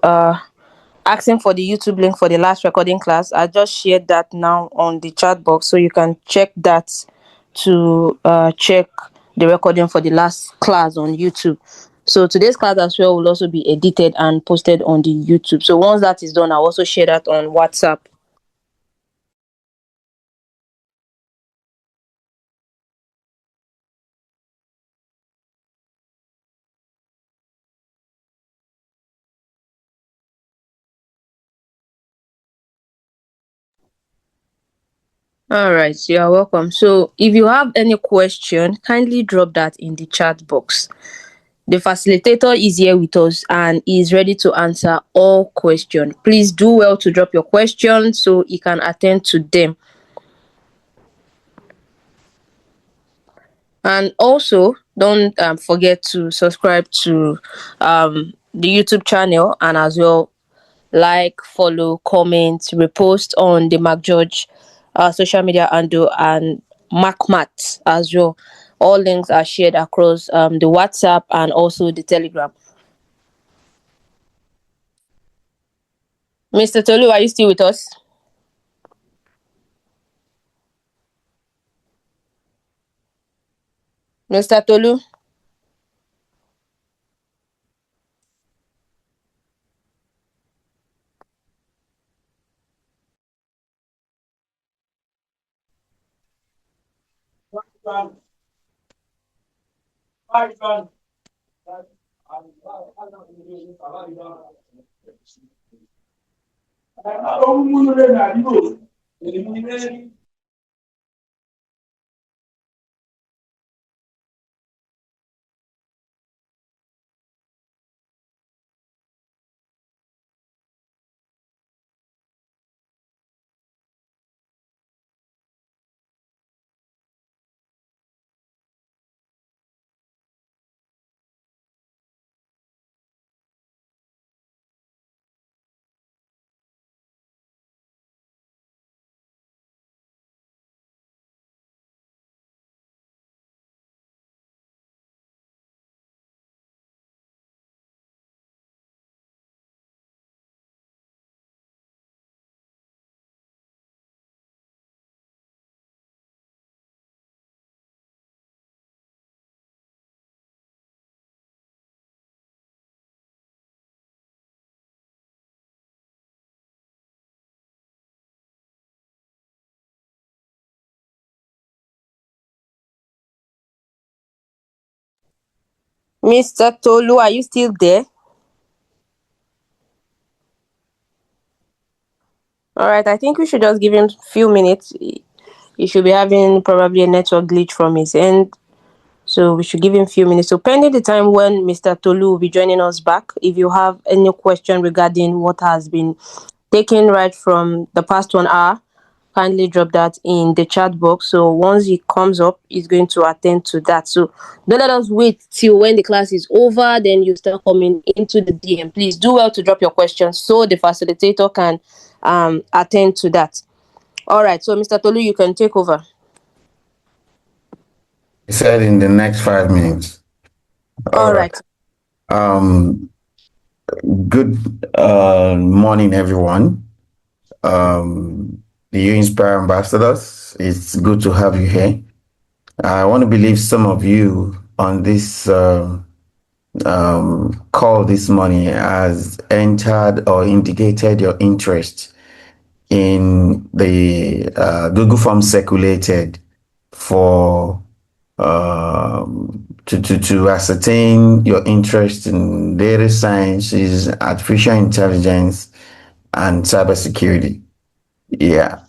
asking for the YouTube link for the last recording class, I just shared that now on the chat box, so you can check that to check the recording for the last class on YouTube. So today's class as well will also be edited and posted on the YouTube. So once that is done, I'll also share that on WhatsApp. All right, you are welcome. So if you have any question, kindly drop that in the chat box. The facilitator is here with us and is ready to answer all questions. Please do well to drop your questions so he can attend to them. And also, don't forget to subscribe to the YouTube channel, and as well like, follow, comment, repost on the Mark George social media handle and MacMat as well. All links are shared across the WhatsApp and also the Telegram. Mr. Tolu, are you still with us? Mr. Tolu? Mr. Tolu, are you still there? All right, I think we should just give him a few minutes. He should be having probably a network glitch from his end. So we should give him a few minutes. So pending the time when Mr. Tolu will be joining us back, if you have any question regarding what has been taken right from the past 1 hour, kindly drop that in the chat box. So once he comes up, he's going to attend to that. So don't let us wait till when the class is over, then you start coming into the DM. Please do well to drop your questions so the facilitator can attend to that. All right, so Mr. Tolu, you can take over. He said in the next 5 minutes. All right. Um, good morning, everyone. The You Inspire ambassadors. It's good to have you here. I want to believe some of you on this call this morning has entered or indicated your interest in the Google Form circulated for to ascertain your interest in data sciences, artificial intelligence, and cybersecurity. Yeah.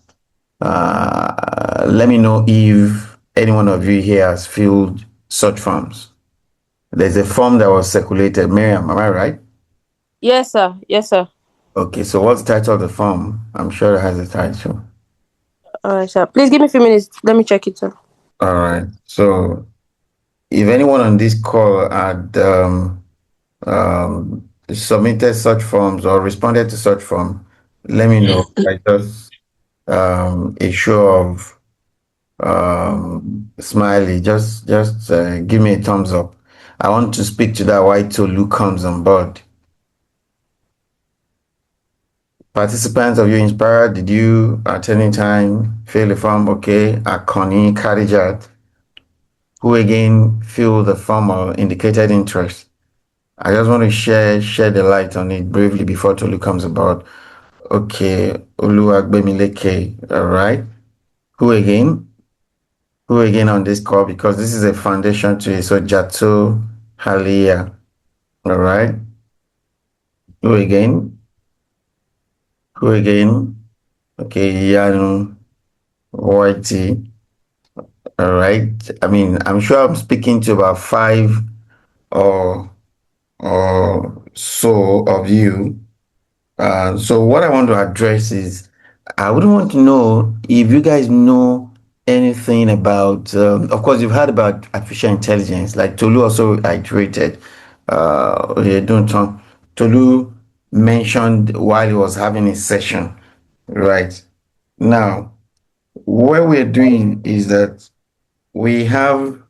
Let me know if any one of you here has filled such forms. There's a form that was circulated. Miriam, am I right? Yes, sir. Yes, sir. Okay, so what's the title of the form? I'm sure it has a title. All right, sir. Please give me a few minutes. Let me check it, sir. All right. So if anyone on this call had submitted such forms or responded to such form, let me know. I just a show of smiley. Just give me a thumbs up. I want to speak to that while Tolu comes on board. Participants of You Inspired, did you at any time fill the form? Okay, Akoni Karijat, who again filled the form or indicated interest. I just want to share the light on it briefly before Tolu comes about. Okay, Oluwagbemileke, all right. Who again? Who again on this call? Because this is a foundation to it. So Jato Halia, all right. Who again? Who again? Okay, Yanu Whitey. All right. I mean, I'm sure I'm speaking to about five or so of you. So what I want to address is, I would want to know if you guys know anything about. Of course, you've heard about artificial intelligence. Like Tolu also iterated. Tolu mentioned while he was having his session, right? Now, what we're doing is that we have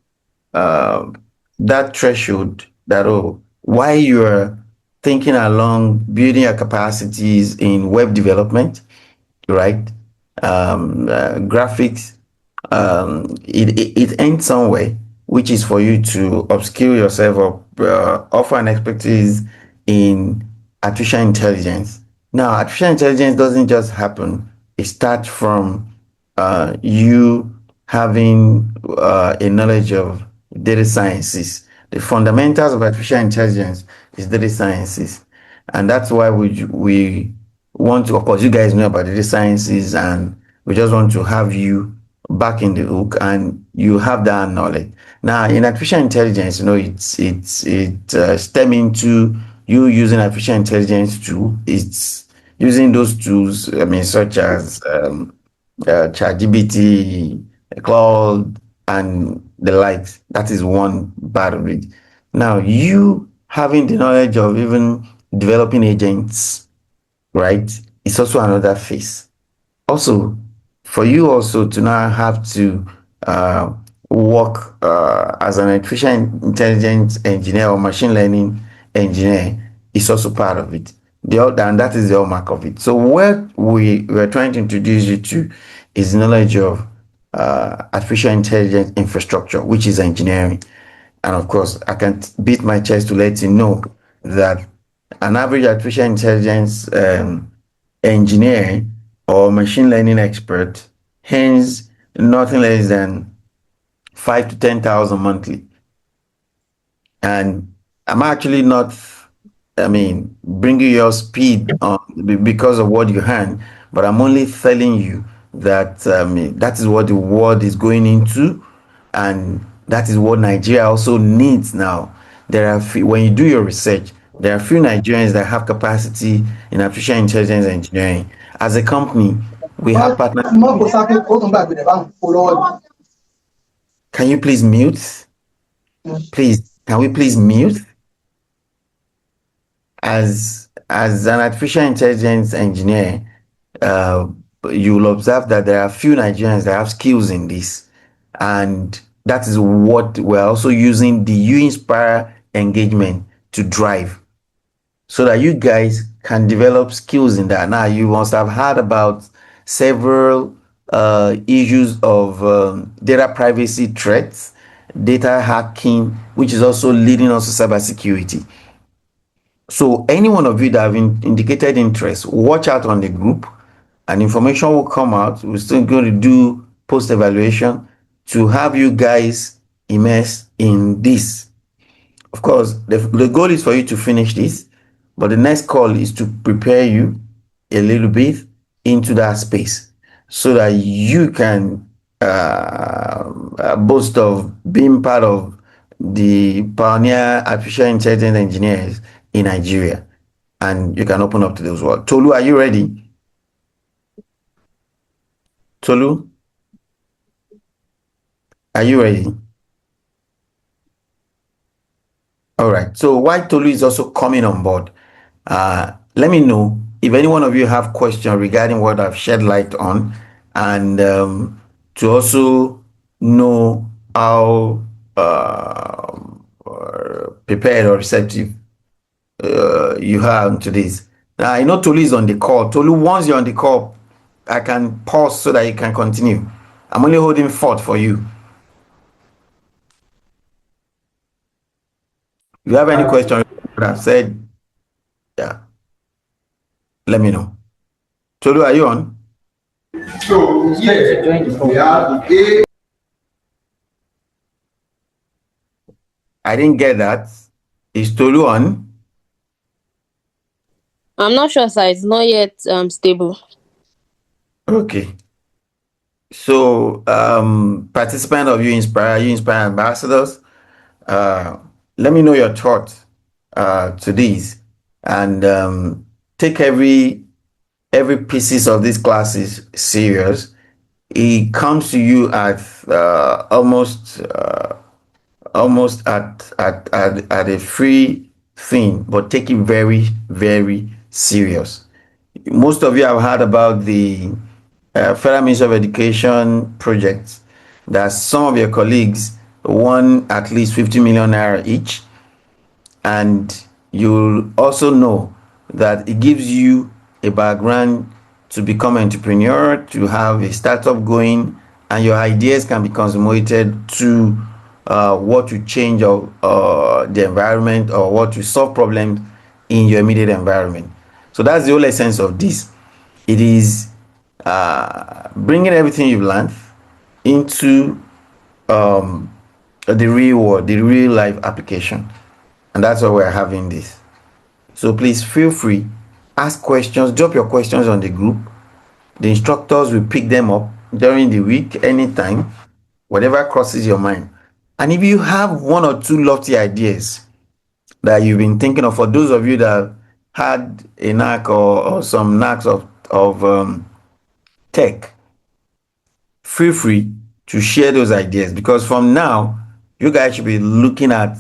uh, that threshold that, oh, while you're thinking along building your capacities in web development, right? Graphics, it ends somewhere, which is for you to upskill yourself or offer an expertise in artificial intelligence. Now, artificial intelligence doesn't just happen. It starts from you having a knowledge of data sciences. The fundamentals of artificial intelligence is data sciences, and that's why we want to. Of course, you guys know about data sciences, and we just want to have you back in the hook, and you have that knowledge. Now, in artificial intelligence, it stemming to you using artificial intelligence tool. It's using those tools. I mean, such as ChatGPT, Cloud, and the likes. That is one part of it. Now, you having the knowledge of even developing agents, right? It's also another phase. Also, for you also to now have to uh, work as an artificial intelligence engineer or machine learning engineer is also part of it. And that is the hallmark of it. So what we're trying to introduce you to is knowledge of artificial intelligence infrastructure, which is engineering. And of course, I can beat my chest to let you know that an average artificial intelligence engineer or machine learning expert earns nothing less than 5 to 10,000 monthly. And I'm actually not, I mean, bringing your speed on because of what you earn, but I'm only telling you that that is what the world is going into, and that is what Nigeria also needs now. When you do your research, there are few Nigerians that have capacity in artificial intelligence engineering. As a company, we have partners. Can you please mute? Please, can we please mute? As an artificial intelligence engineer, uh, you will observe that there are few Nigerians that have skills in this, and that is what we're also using the You Inspire engagement to drive, so that you guys can develop skills in that. Now, you must have heard about several issues of data privacy threats, data hacking, which is also leading us to cybersecurity. So any one of you that have indicated interest, watch out on the group, and information will come out. We're still going to do post evaluation to have you guys immersed in this. Of course, the goal is for you to finish this, but the next call is to prepare you a little bit into that space so that you can boast of being part of the pioneer artificial intelligence engineers in Nigeria, and you can open up to those world. Tolu, are you ready? Tolu, are you ready? All right. So while Tolu is also coming on board, let me know if any one of you have questions regarding what I've shed light on, and to also know how prepared or receptive you have to this. Now, I know Tolu is on the call. Tolu, once you're on the call, I can pause so that you can continue. I'm only holding fort for you. If you have any question, I've said, yeah, let me know. Tolu, are you on? So, yeah, we have a. I didn't get that. Is Tolu on? I'm not sure, sir. It's not yet stable. Okay. So, participant of You Inspire ambassadors, let me know your thoughts to these, and take every pieces of these classes serious. It comes to you at almost at a free thing, but take it very, very serious. Most of you have heard about the Federal Ministry of Education projects that some of your colleagues won at least 50 million naira each, and you'll also know that it gives you a background to become an entrepreneur, to have a startup going, and your ideas can be consummated to what to change the environment or what to solve problems in your immediate environment. So that's the whole essence of this. It is bringing everything you've learned into the real world, the real life application. And that's why we're having this. So please feel free, ask questions, drop your questions on the group. The instructors will pick them up during the week, anytime, whatever crosses your mind. And if you have one or two lofty ideas that you've been thinking of, for those of you that had a knack or some knacks of tech, feel free to share those ideas, because from now, you guys should be looking at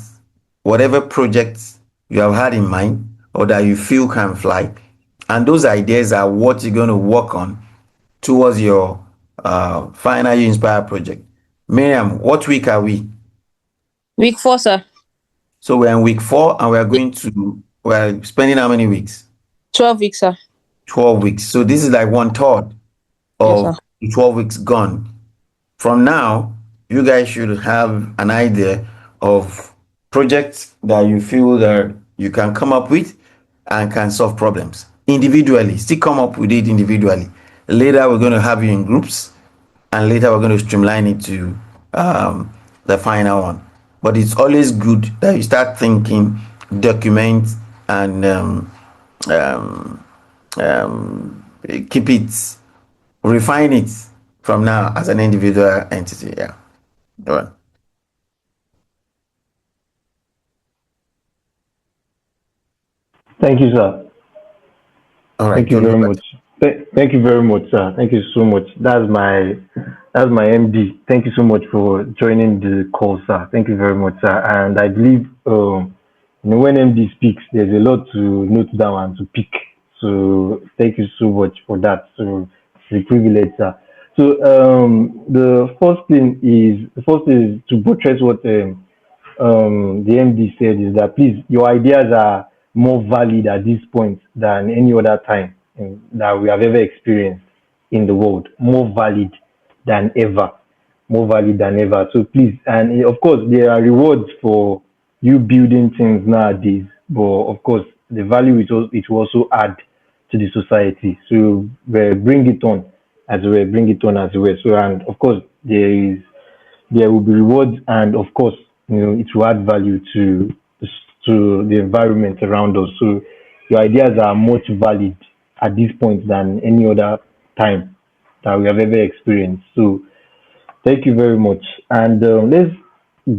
whatever projects you have had in mind or that you feel can fly. And those ideas are what you're going to work on towards your final You Inspire project. Miriam, what week are we? Week 4, sir. So we're in week 4 and we're spending how many weeks? 12 weeks, sir. 12 weeks. So this is like 1/3 Yes, of sir. 12 weeks gone. From now, you guys should have an idea of projects that you feel that you can come up with and can solve problems individually. Still come up with it individually. Later, we're going to have you in groups, and later we're going to streamline it to the final one. But it's always good that you start thinking, document, and keep it, refine it from now as an individual entity. Yeah. Go on. Thank you, sir. All right. Thank you very much. Thank you very much, sir. Thank you so much. That's my MD. Thank you so much for joining the call, sir. Thank you very much, sir. And I believe when MD speaks, there's a lot to note down and to pick. So thank you so much for that. So it's a privilege, sir. So the first thing is to buttress what the MD said, is that please, your ideas are more valid at this point than any other time that we have ever experienced in the world. More valid than ever. More valid than ever. So please, and of course, there are rewards for you building things nowadays, but of course, the value it will also add to the society. So we bring it on as well, bring it on as well. So, and of course, there will be rewards, and of course, it will add value to the environment around us. So your ideas are much valid at this point than any other time that we have ever experienced. So thank you very much, and let's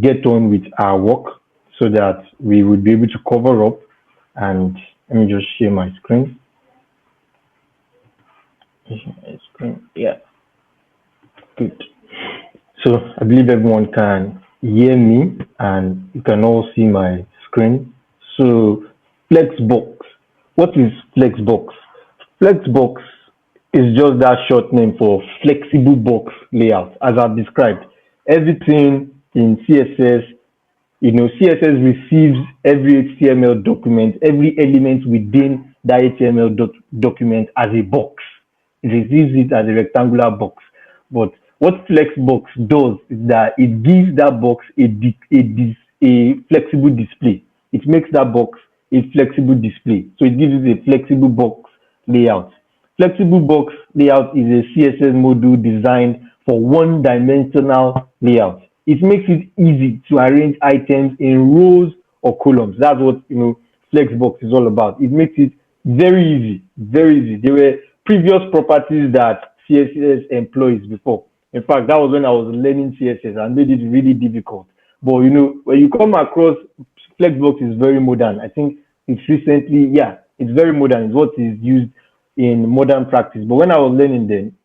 get on with our work so that we would be able to cover up. And let me just share my screen. Yeah, good. So I believe everyone can hear me and you can all see my screen. So Flexbox. What is Flexbox? Flexbox is just that short name for flexible box layout, as I've described. Everything in CSS CSS receives every HTML document, every element within that HTML document as a box. It receives it as a rectangular box. But what Flexbox does is that it gives that box a flexible display. It makes that box a flexible display. So it gives it a flexible box layout. Flexible box layout is a CSS module designed for one-dimensional layout. It makes it easy to arrange items in rows or columns. That's what Flexbox is all about. It makes it very easy, very easy. There were previous properties that CSS employs before. In fact, that was when I was learning CSS and made it really difficult. But when you come across Flexbox is very modern. I think it's recently, yeah, it's very modern. It's what is used in modern practice. But when I was learning them,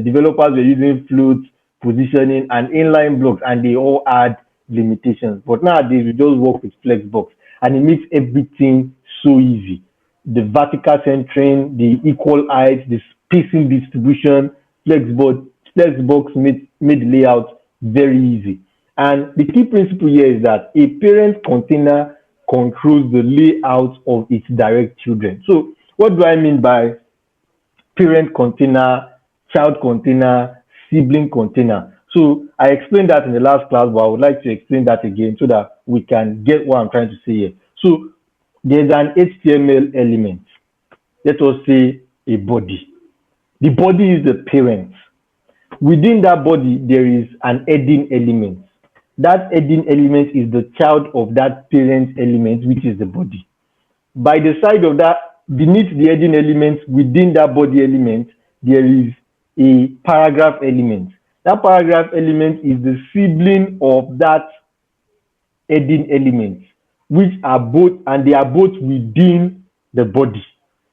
developers were using floats, positioning, and inline blocks, and they all had limitations. But nowadays, we just work with Flexbox, and it makes everything so easy. The vertical centering, the equal height, the spacing distribution, Flexbox made layout very easy. And the key principle here is that a parent container controls the layout of its direct children. So what do I mean by parent container, child container, sibling container? So I explained that in the last class, but I would like to explain that again so that we can get what I'm trying to say here. So there's an HTML element. Let us say a body. The body is the parent. Within that body, there is an heading element. That heading element is the child of that parent element, which is the body. By the side of that, beneath the heading element, within that body element, there is a paragraph element. That paragraph element is the sibling of that heading element, which are both, and they are both within the body.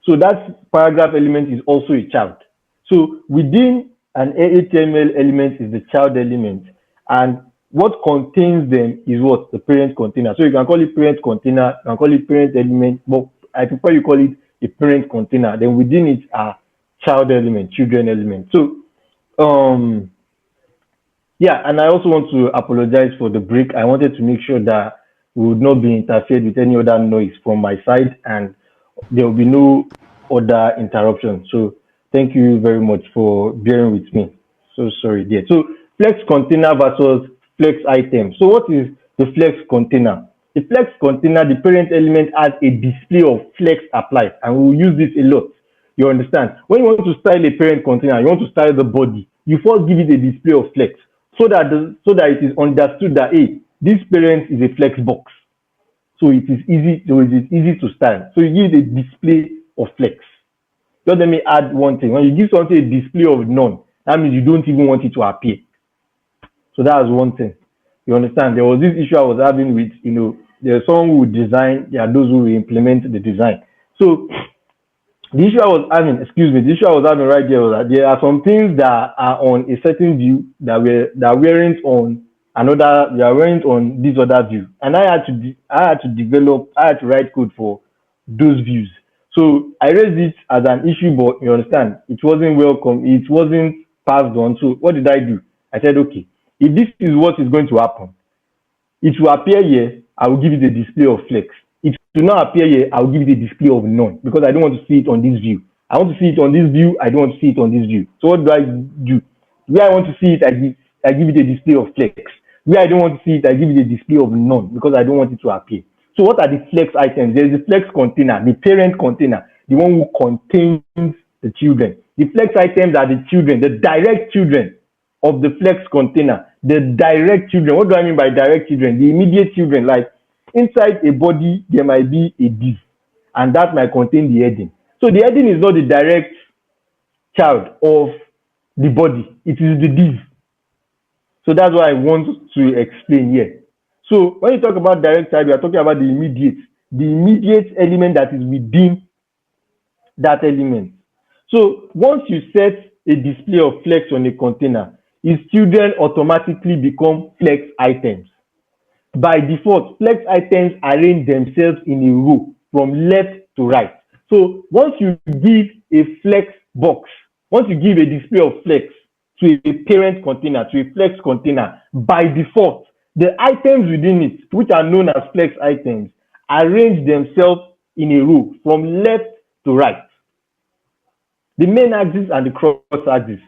So that paragraph element is also a child. So within an HTML element is the child element, and what contains them is what? The parent container. So you can call it parent container, you can call it parent element, but I prefer you call it a parent container. Then within it are child element, children element. So yeah, and I also want to apologize for the break. I wanted to make sure that we would not be interfered with any other noise from my side, and there will be no other interruption. So thank you very much for bearing with me. So sorry there. So flex container versus flex item. So what is the flex container? The flex container, the parent element has a display of flex applied, and we will use this a lot. You understand? When you want to style a parent container, you want to style the body, you first give it a display of flex so that it is understood that hey, this parent is a flex box. So it is easy to style. So you give it a display of flex. Just let me add one thing. When you give something a display of none, that means you don't even want it to appear. So that's one thing. You understand? There was this issue I was having with, there's someone who would design, there are those who will implement the design. So the issue I was having right there was that there are some things that are on a certain view that weren't on this other view. And I had to write code for those views. So I raised it as an issue, but you understand, it wasn't welcome, it wasn't passed on. So what did I do? I said, okay, if this is what is going to happen, it will appear here, I will give it a display of flex. It will not appear here, I will give it a display of none because I don't want to see it on this view. I want to see it on this view, I don't want to see it on this view. So what do I do? Where I want to see it, I give it a display of flex. Where I don't want to see it, I give it a display of none because I don't want it to appear. So what are the flex items? There is the flex container, the parent container, the one who contains the children. The flex items are the children, the direct children of the flex container. The direct children. What do I mean by direct children? The immediate children. Like inside a body, there might be a div, and that might contain the heading. So the heading is not the direct child of the body. It is the div. So that's what I want to explain here. So when you talk about direct child, we are talking about the immediate element that is within that element. So once you set a display of flex on a container, its children automatically become flex items. By default, flex items arrange themselves in a row from left to right. So once you give a flex box, once you give a display of flex to a parent container, to a flex container, by default, The items within it, which are known as flex items, arrange themselves in a row from left to right. The main axis and the cross axis.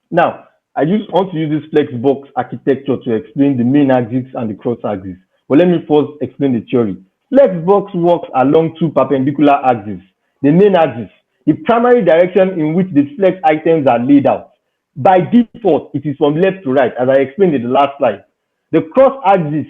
Now, I just want to use this Flexbox architecture to explain the main axis and the cross axis. But let me first explain the theory. Flexbox works along two perpendicular axes. The main axis, the primary direction in which the flex items are laid out. By default, it is from left to right, as I explained in the last slide. The cross axis,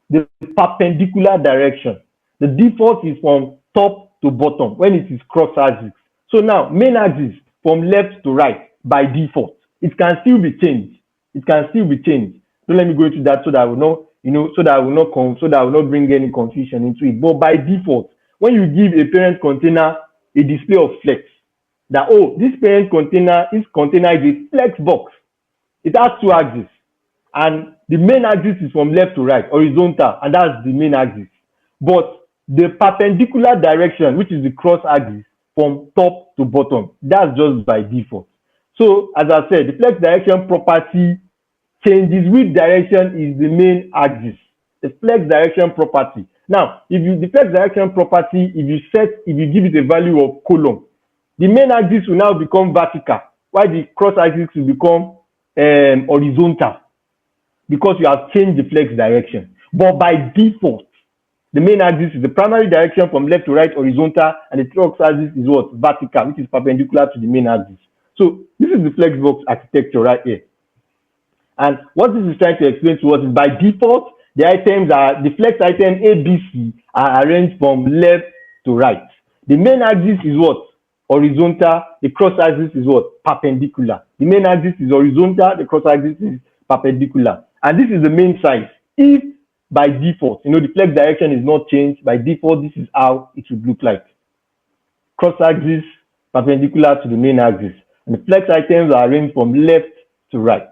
the perpendicular direction. The default is from top to bottom when it is cross axis. So now, main axis from left to right by default. It can still be changed. It can still be changed. Don't let me go into that so that I will not, so that I will not bring any confusion into it. But by default, when you give a parent container a display of flex, that this parent container, this container is a flex box. It has two axes, and the main axis is from left to right, horizontal, and that's the main axis. But the perpendicular direction, which is the cross axis, from top to bottom, that's just by default. So, as I said, the flex direction property changes which direction is the main axis. The flex direction property. Now, the flex direction property, if you give it a value of column, the main axis will now become vertical, while the cross axis will become horizontal, because you have changed the flex direction. But by default, the main axis is the primary direction from left to right, horizontal, and the cross axis is what? Vertical, which is perpendicular to the main axis. So this is the Flexbox architecture right here. And what this is trying to explain to us is by default, the flex item A, B, C are arranged from left to right. The main axis is what? Horizontal. The cross axis is what? Perpendicular. The main axis is horizontal. The cross axis is perpendicular. And this is the main size. If by default, the flex direction is not changed, by default, this is how it would look like. Cross axis perpendicular to the main axis. And the flex items are arranged from left to right.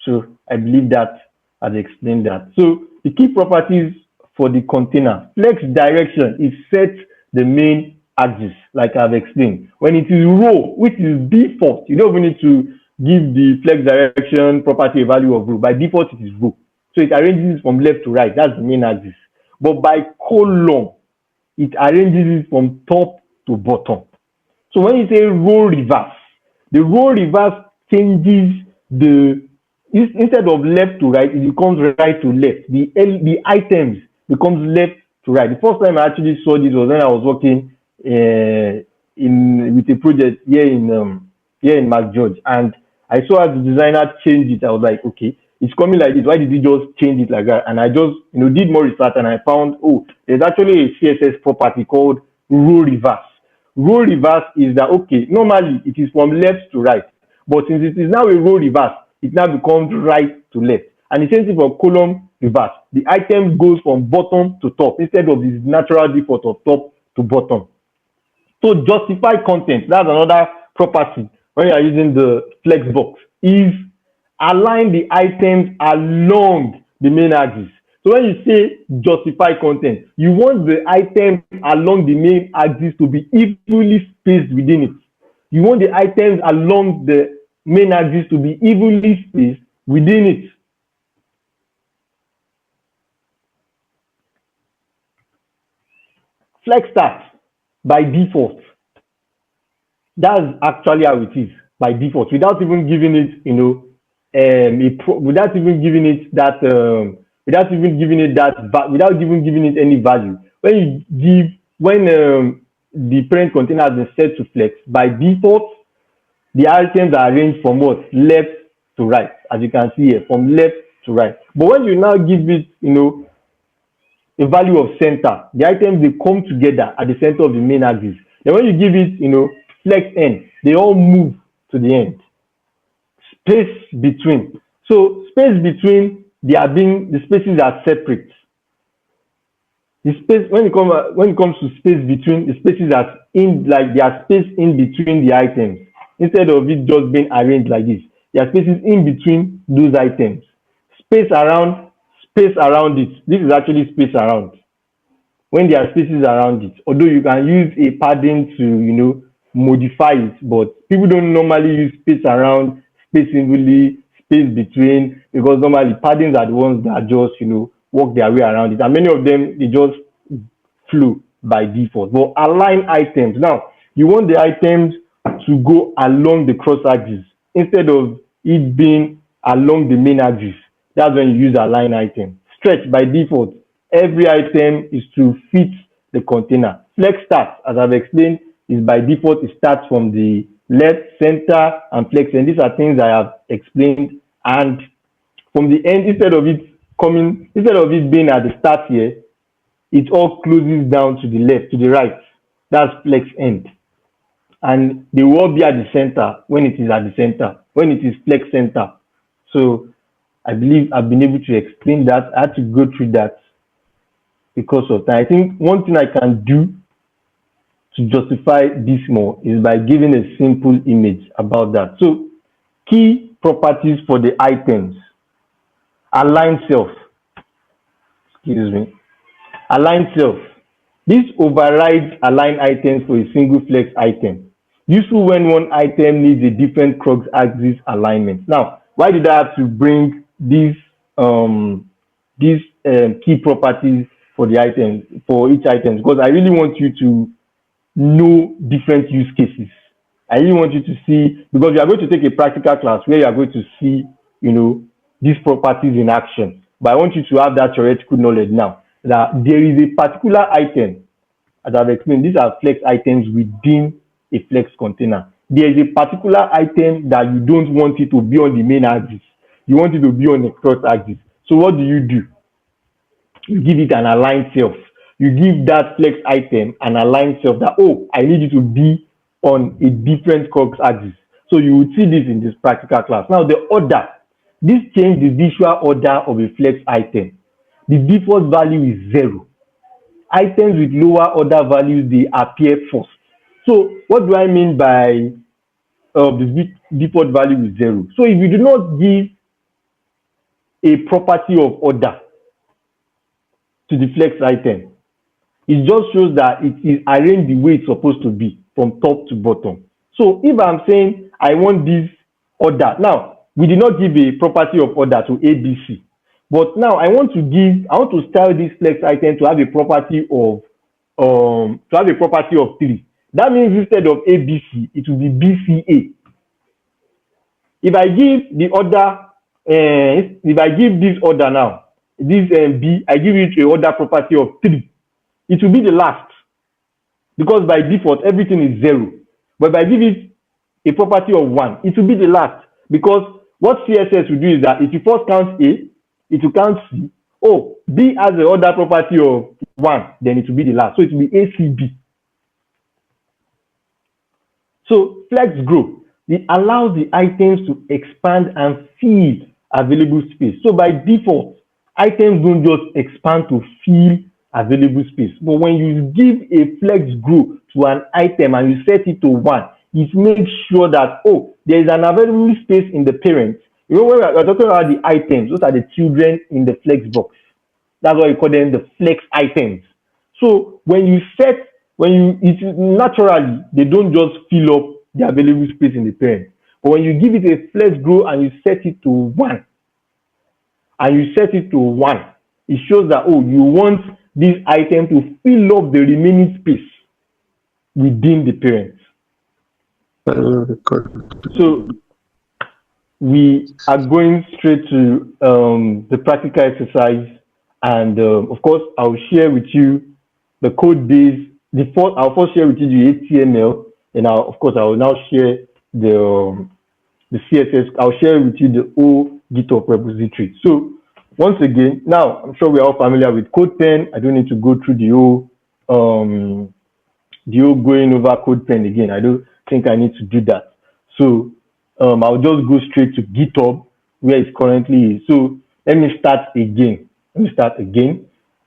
So I believe that I've explained that. So the key properties for the container. Flex direction is set the main axis, like I've explained. When it is row, which is default, you don't even need to give the flex direction property a value of row. By default, it is row. So it arranges from left to right. That's the main axis. But by column, it arranges it from top to bottom. So when you say row reverse, the row reverse changes instead of left to right, it becomes right to left. The items becomes left to right. The first time I actually saw this was when I was working with a project here in Mark George, and I saw as the designer changed it. I was like, okay, it's coming like this. Why did he just change it like that? And I just did more research, and I found there's actually a CSS property called row reverse. Row reverse is that normally it is from left to right, but since it is now a row reverse, it now becomes right to left. And the same thing for column reverse. The item goes from bottom to top instead of this natural default of top to bottom. So justify content, that's another property when you are using the Flexbox, is align the items along the main axis. So when you say justify content, you want the item along the main axis to be evenly spaced within it. You want the items along the main axis to be evenly spaced within it. Flex start by default. That's actually how it is by default, without even giving it, without even giving it any value. When the parent container has been set to flex, by default, the items are arranged from what? Left to right, as you can see here, from left to right. But when you now give it, a value of center, the items, they come together at the center of the main axis. Then when you give it, flex end, they all move to the end. Space between. So space between, the spaces are separate. The space, when it comes to space between, the spaces are there are space in between the items. Instead of it just being arranged like this, there are spaces in between those items. Space around it. This is actually space around. When there are spaces around it, although you can use a padding to modify it, but people don't normally use space around, space evenly, space between, because normally paddings are the ones that just, work their way around it. And many of them, they just flow by default. But align items. Now, you want the items to go along the cross axis instead of it being along the main axis. That's when you use align item. Stretch by default. Every item is to fit the container. Flex start, as I've explained, is by default, it starts from the left, center, and flex. And these are things I have explained. And from the end, instead of it being at the start here, it all closes down to the left, to the right. That's flex end. And they will all be at the center when it is at the center, when it is flex center. So I believe I've been able to explain that. I had to go through that because of that. I think one thing I can do to justify this more is by giving a simple image about that. So key properties for the items. Align self. Excuse me. Align self. This overrides align items for a single flex item. Useful when one item needs a different cross axis alignment. Now, why did I have to bring these key properties for the items, for each item? Because I really want you to know different use cases. I really want you to see, because you are going to take a practical class where you are going to see, these properties in action. But I want you to have that theoretical knowledge now, that there is a particular item, as I've explained, these are flex items within a flex container. There is a particular item that you don't want it to be on the main axis. You want it to be on the cross axis. So what do? You give it an aligned self. You give that flex item an aligned self that, I need it to be on a different cross axis. So you will see this in this practical class. Now the order. This changes the visual order of a flex item. The default value is 0. Items with lower order values, they appear first. So what do I mean by the default value is 0? So if you do not give a property of order to the flex item, it just shows that it is arranged the way it's supposed to be from top to bottom. So if I'm saying I want this order, now we did not give a property of order to ABC, but now I want to style this flex item to have a property of 3. That means instead of ABC, it will be BCA. If I give the order, if I give this order now, this B, I give it a order property of 3, it will be the last, because by default everything is 0. But if I give it a property of 1, it will be the last, because what CSS will do is that if you first count A, it will count C. B has the order property of 1, then it will be the last. So it will be ACB. So flex grow, it allows the items to expand and fill available space. So by default, items don't just expand to fill available space. But when you give a flex grow to an item and you set it to 1, it makes sure that, there is an available space in the parent. When we are talking about the items, those are the children in the Flexbox. That's why we call them the flex items. So naturally, they don't just fill up the available space in the parent. But when you give it a flex grow and you set it to 1, it shows that, you want this item to fill up the remaining space within the parent. So we are going straight to the practical exercise, and of course I'll share with you the code base. I'll first share with you the HTML, and I will now share the CSS. I'll share with you the whole GitHub repository. So once again, now I'm sure we're all familiar with CodePen. I don't need to go through the whole going over CodePen again. I don't think I need to do that. So I'll just go straight to GitHub where it currently is. So let me start again.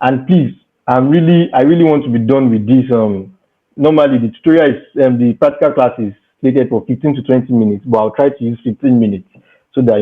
And please, I really want to be done with this. Normally the tutorial is the practical class is slated for 15 to 20 minutes, but I'll try to use 15 minutes so that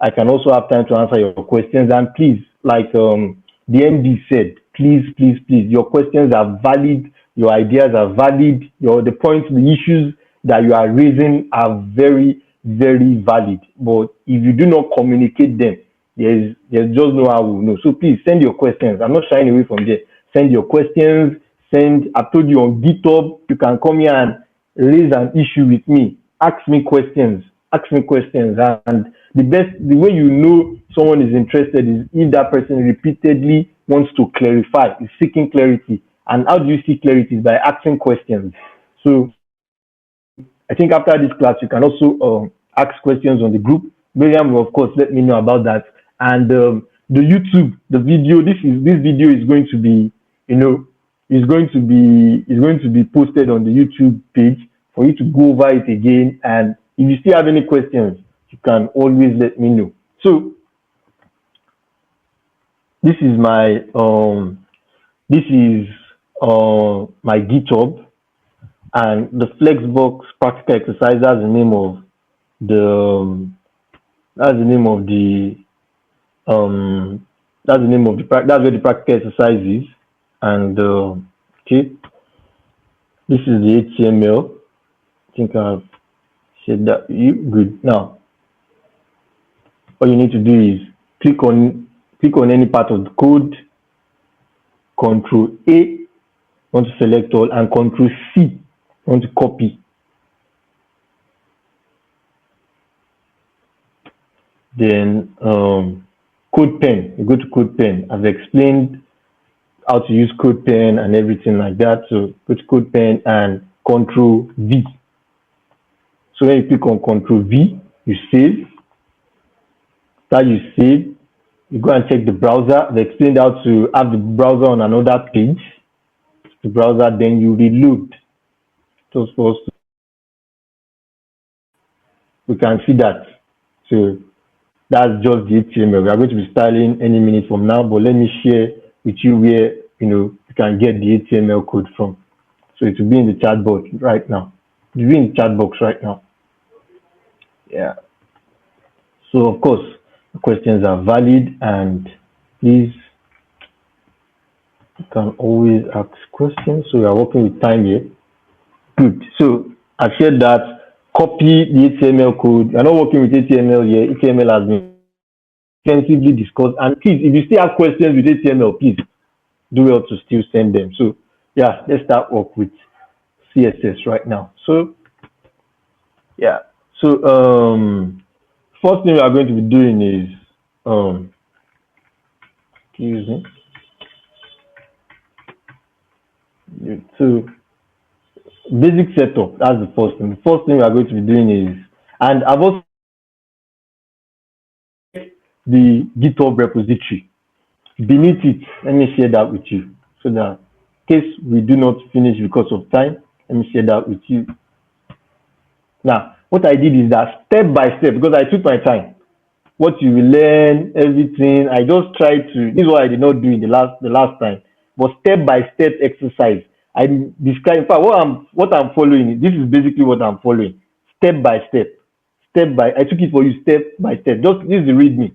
I can also have time to answer your questions. And please, like the MD said, please, your questions are valid, your ideas are valid, the points, the issues that you are raising are very, very valid. But if you do not communicate them, there's just no how we know. So please send your questions. I'm not shying away from there. Send your questions. I told you on GitHub, you can come here and raise an issue with me. Ask me questions. Ask me questions. And the way you know someone is interested is if that person repeatedly wants to clarify, is seeking clarity. And how do you seek clarity? Is by asking questions. So I think after this class, you can also ask questions on the group. Miriam will, of course, let me know about that. And the YouTube, the video, this video is going to be, is going to be posted on the YouTube page for you to go over it again. And if you still have any questions, you can always let me know. So this is my my GitHub. And the Flexbox practical exercise, that's the name of the that's where the practical exercise is. And okay, this is the HTML. I think I've said that. You good now? All you need to do is click on any part of the code, Control A, want to select all, and Control C, want to copy. Then CodePen, you go to CodePen. I've explained how to use CodePen and everything like that. So go to CodePen and Control V. So when you click on Control V, you save. After you save, you go and check the browser. They explained how to have the browser on another page. The browser, then you reload. So supposed to, we can see that. So that's just the HTML. We are going to be styling any minute from now, but let me share with you where you can get the HTML code from. So it will be in the chat box right now. It will be in the chat box right now. Yeah. So of course, the questions are valid, and please, you can always ask questions. So we are working with time here. Good. So I've shared that. Copy the HTML code. We're not working with HTML here. HTML has been extensively discussed. And please, if you still have questions with HTML, please do well to still send them. So yeah, let's start work with CSS right now. So yeah. So first thing we are going to be doing is excuse me. So basic setup, that's the first thing. The first thing we are going to be doing is, and I've also the GitHub repository. Beneath it, let me share that with you, so that in case we do not finish because of time, let me share that with you. Now, what I did is that step by step, because I took my time, what you will learn, everything, I just tried to, this is what I did not do in the last time, but step by step exercise. I describe, in fact, what I'm following, this is basically what I'm following, step by step. I took it for you step by step. Just, this is the README.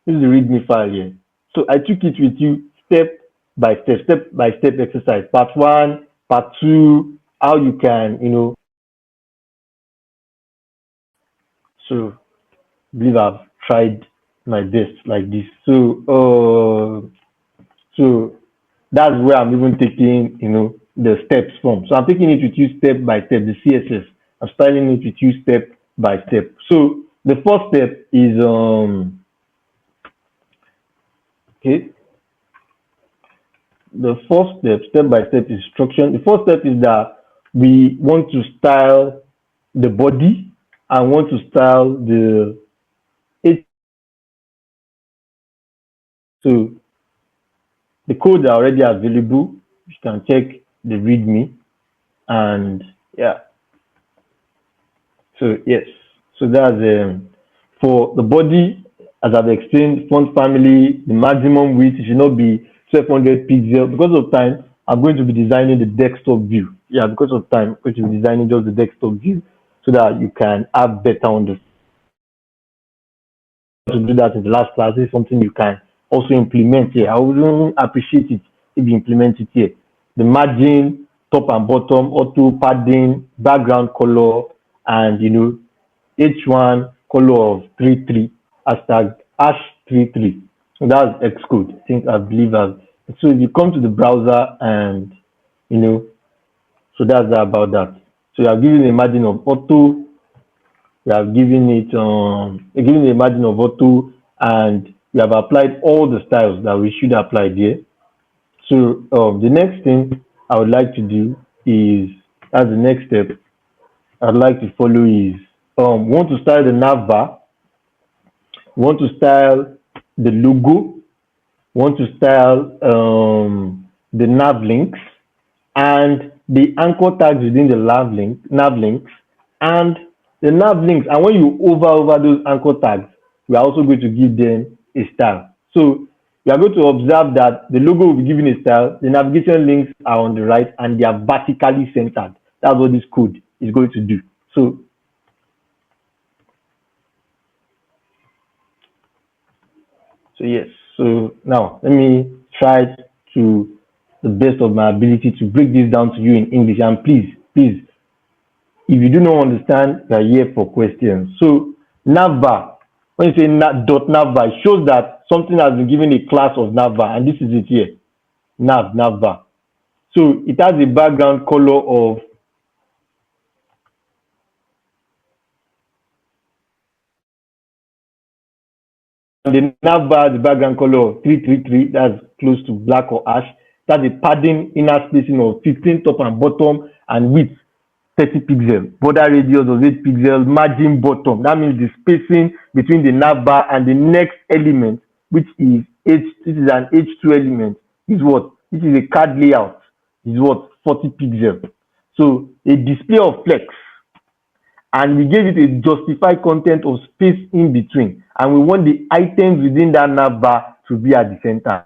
This is the README file here. So I took it with you step by step exercise. Part 1, part 2, how you can, so I believe I've tried my best like this. So that's where I'm even taking, the steps from. So I'm taking it with you step by step, the CSS. I'm styling it with you step by step. So the first step is okay. The first step by step instruction. The first step is that we want to style the body and want to style the so the codes are already available. You can check the README, and yeah. So yes, so that's for the body, as I've explained, font family, the maximum width should not be 1200 pixels. Because of time, I'm going to be designing the desktop view. Yeah, because of time, I'm going to be designing just the desktop view so that you can have better understanding. To do that in the last class, this is something you can also implement here. I wouldn't appreciate it if you implement it here. The margin, top and bottom, auto padding, background color, and H1 color of 33 hashtag hash 33. So that's Xcode. I believe that. So if you come to the browser and you know, so that's about that. So you are giving a margin of auto, you have given it you're giving a margin of auto, and we have applied all the styles that we should apply there. So the next thing I would like to do is, as the next step I'd like to follow is want to style the nav bar, want to style the logo, want to style the nav links and the anchor tags within the nav links and the nav links. And when you over those anchor tags, we are also going to give them a style. So you are going to observe that the logo will be given a style, the navigation links are on the right and they are vertically centered. That's what this code is going to do. So yes, so now let me try to the best of my ability to break this down to you in English. And please, if you do not understand, you are here for questions. So navbar, when you say .navbar, it shows that something has been given a class of navbar, and this is it here, navbar. So it has a background color of the navbar, the background color of 333, that's close to black or ash. That's a padding inner spacing of 15 top and bottom, and width 30 pixels, border radius of 8 pixels, margin bottom. That means the spacing between the navbar and the next element, which is H. This is an H2 element. Is what? This is a card layout. Is what? 40 pixels. So a display of flex, and we gave it a justified content of space in between, and we want the items within that navbar to be at the center.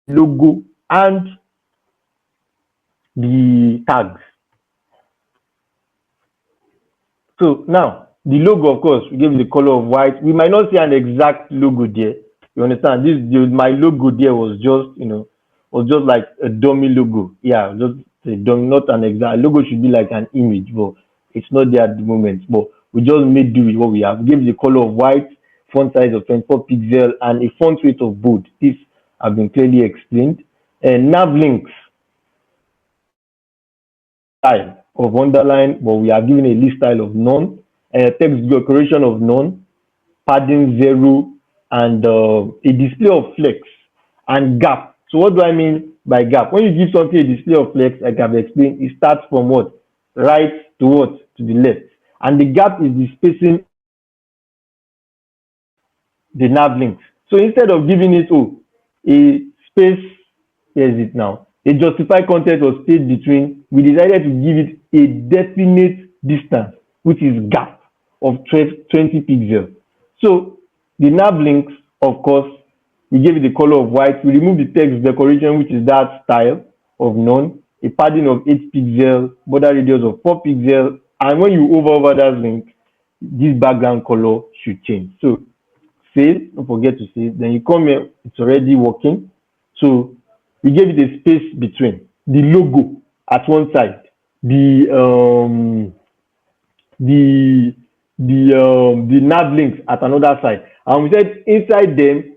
Logo and the tags. So now the logo, of course, we gave it the color of white. We might not see an exact logo there. You understand? My logo there was just like a dummy logo. Yeah, just a dummy, not an exact logo. Should be like an image, but it's not there at the moment. But we just made do with what we have. We gave it the color of white, font size of 24 pixels, and a font weight of bold. This have been clearly explained. And nav links style of underline, but we are given a list style of none, text decoration of none, padding 0, and a display of flex and gap. So what do I mean by gap? When you give something a display of flex, like I've explained, it starts from what? Right to what? To the left. And the gap is the spacing the nav links. So instead of giving it a space, here is it now, a justified content or space between, we decided to give it a definite distance, which is gap of 20 pixels. So the nav links, of course, we gave it the color of white. We remove the text decoration, which is that style of none, a padding of 8 pixels, border radius of 4 pixels, and when you over that link, this background color should change. So save, don't forget to save. Then you come here, it's already working. So we gave it a space between the logo at one side, the nav links at another side, and we said inside them,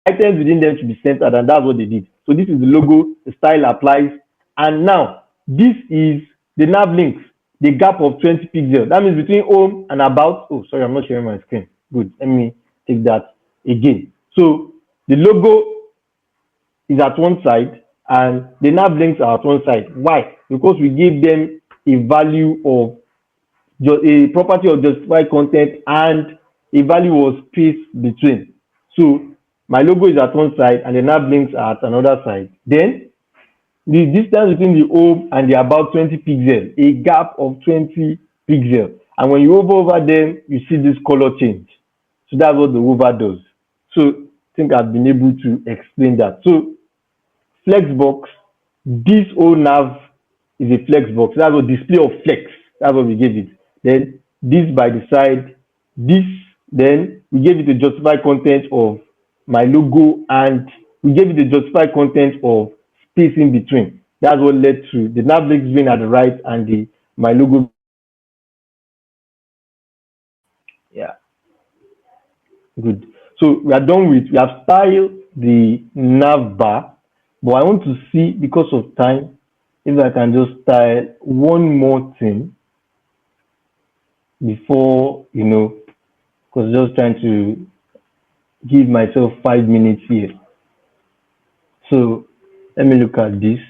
items within them should be centered, and that's what they did. So this is the logo, the style applies, and now this is the nav links, the gap of 20 pixels. That means between home and about. Oh, sorry, I'm not sharing my screen. Good, let me take that again. So the logo is at one side and the nav links are at one side. Why? Because we gave them a value of a property of justified content and a value of space between. So my logo is at one side and the nav links are at another side. Then the distance between the home and the about 20 pixels, a gap of 20 pixels. And when you hover over them, you see this color change. So that's what the hover does. So I think I've been able to explain that. So Flexbox, this whole nav is a Flexbox. That's a display of flex. That's what we gave it. Then this by the side, this, then we gave it the justified content of my logo, and we gave it the justified content of space in between. That's what led to the nav links being at the right and the my logo. Yeah, good. So we are done with, we have styled the nav bar, but I want to see, because of time, if I can just style one more thing before, because just trying to give myself 5 minutes here. So let me look at this.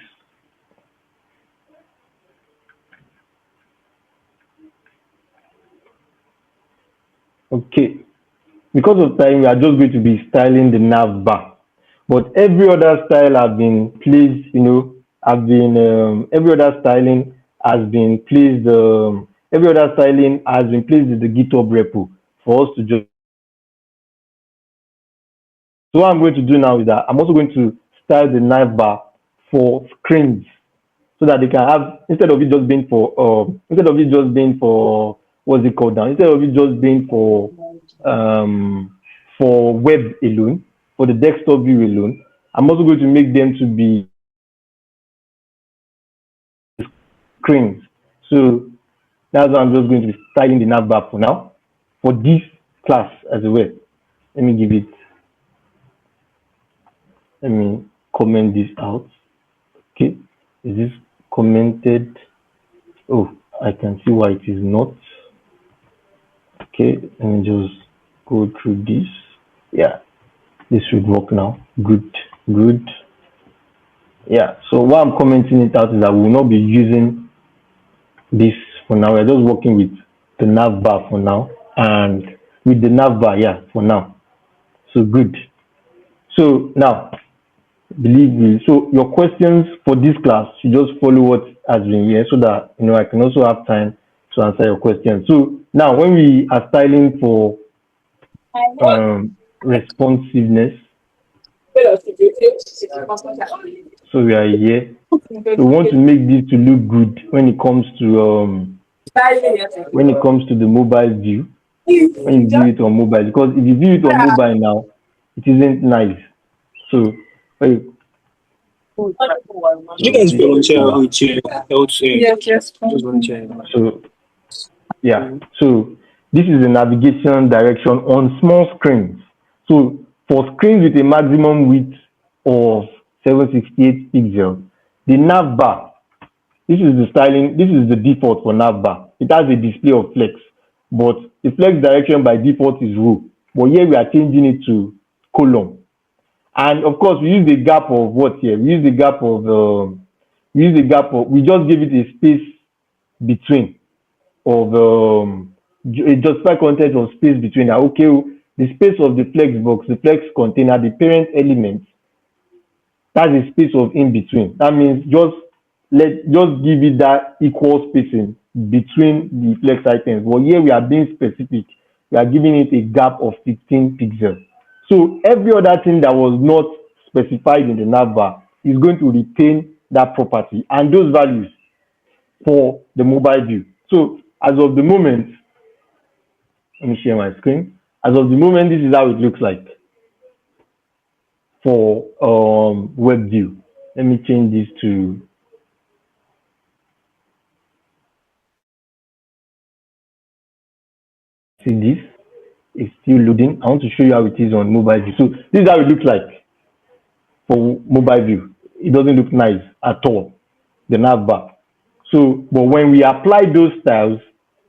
Okay, because of time, we are just going to be styling the nav bar. But every other style have been placed, have been every other styling has been placed. Every other styling has been placed in the GitHub repo for us to just. So what I'm going to do now is that I'm also going to style the nav bar for screens, so that they can have, instead of it just being for what's it called now, instead of it just being for web alone, for the desktop view alone, I'm also going to make them to be screens. So that's why I'm just going to be styling the nav bar for now for this class as well. Let me give it, let me comment this out. Okay, is this commented? Oh, I can see why it is not. Okay, let me just go through this. Yeah, this should work now. Good, good. Yeah, so why I'm commenting it out is that we will not be using this for now. We're just working with the nav bar for now, and with the nav bar, yeah, for now. So good. So now, believe me, so your questions for this class, you just follow what has been here, so that I can also have time to answer your questions. So now, when we are styling for responsiveness, so we are here. So we want to make this to look good when it comes to the mobile view. When you view it on mobile, because if you view it on mobile now, it isn't nice. So, wait, You guys volunteer with your health. Yes. Just volunteer. so yeah, so this is the navigation direction on small screens. So for screens with a maximum width of 768 pixels, the nav bar, this is the styling, this is the default for nav bar. It has a display of flex, but the flex direction by default is row. But here we are changing it to column. And of course, we use the gap of what here? We use the gap of, we just give it a space between of a justified content of space between that. Okay, the space of the Flexbox, the Flex container, the parent element, that's a space of in between. That means just give it that equal spacing between the Flex items. But here we are being specific. We are giving it a gap of 15 pixels. So every other thing that was not specified in the navbar is going to retain that property and those values for the mobile view. So as of the moment, let me share my screen. As of the moment, this is how it looks like for web view. Let me change this to see this. It's still loading. I want to show you how it is on mobile view. So this is how it looks like for mobile view. It doesn't look nice at all, the nav bar. So, but when we apply those styles,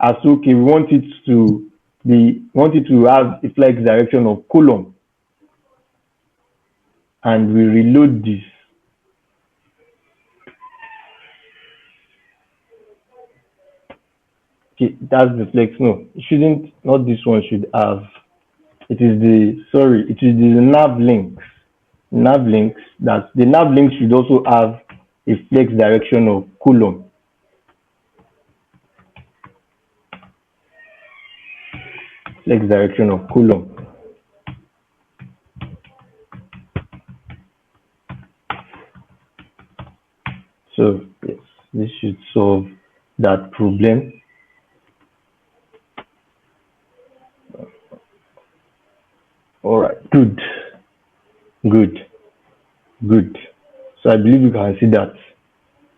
as okay, we want it to have a flex direction of column, and we reload this. Okay, that's the flex. No, it shouldn't. Not this one should have. It is the nav links. Nav links. That the nav links should also have a flex direction of column. Flex direction of column. So yes, this should solve that problem. All right, good. So I believe you can see that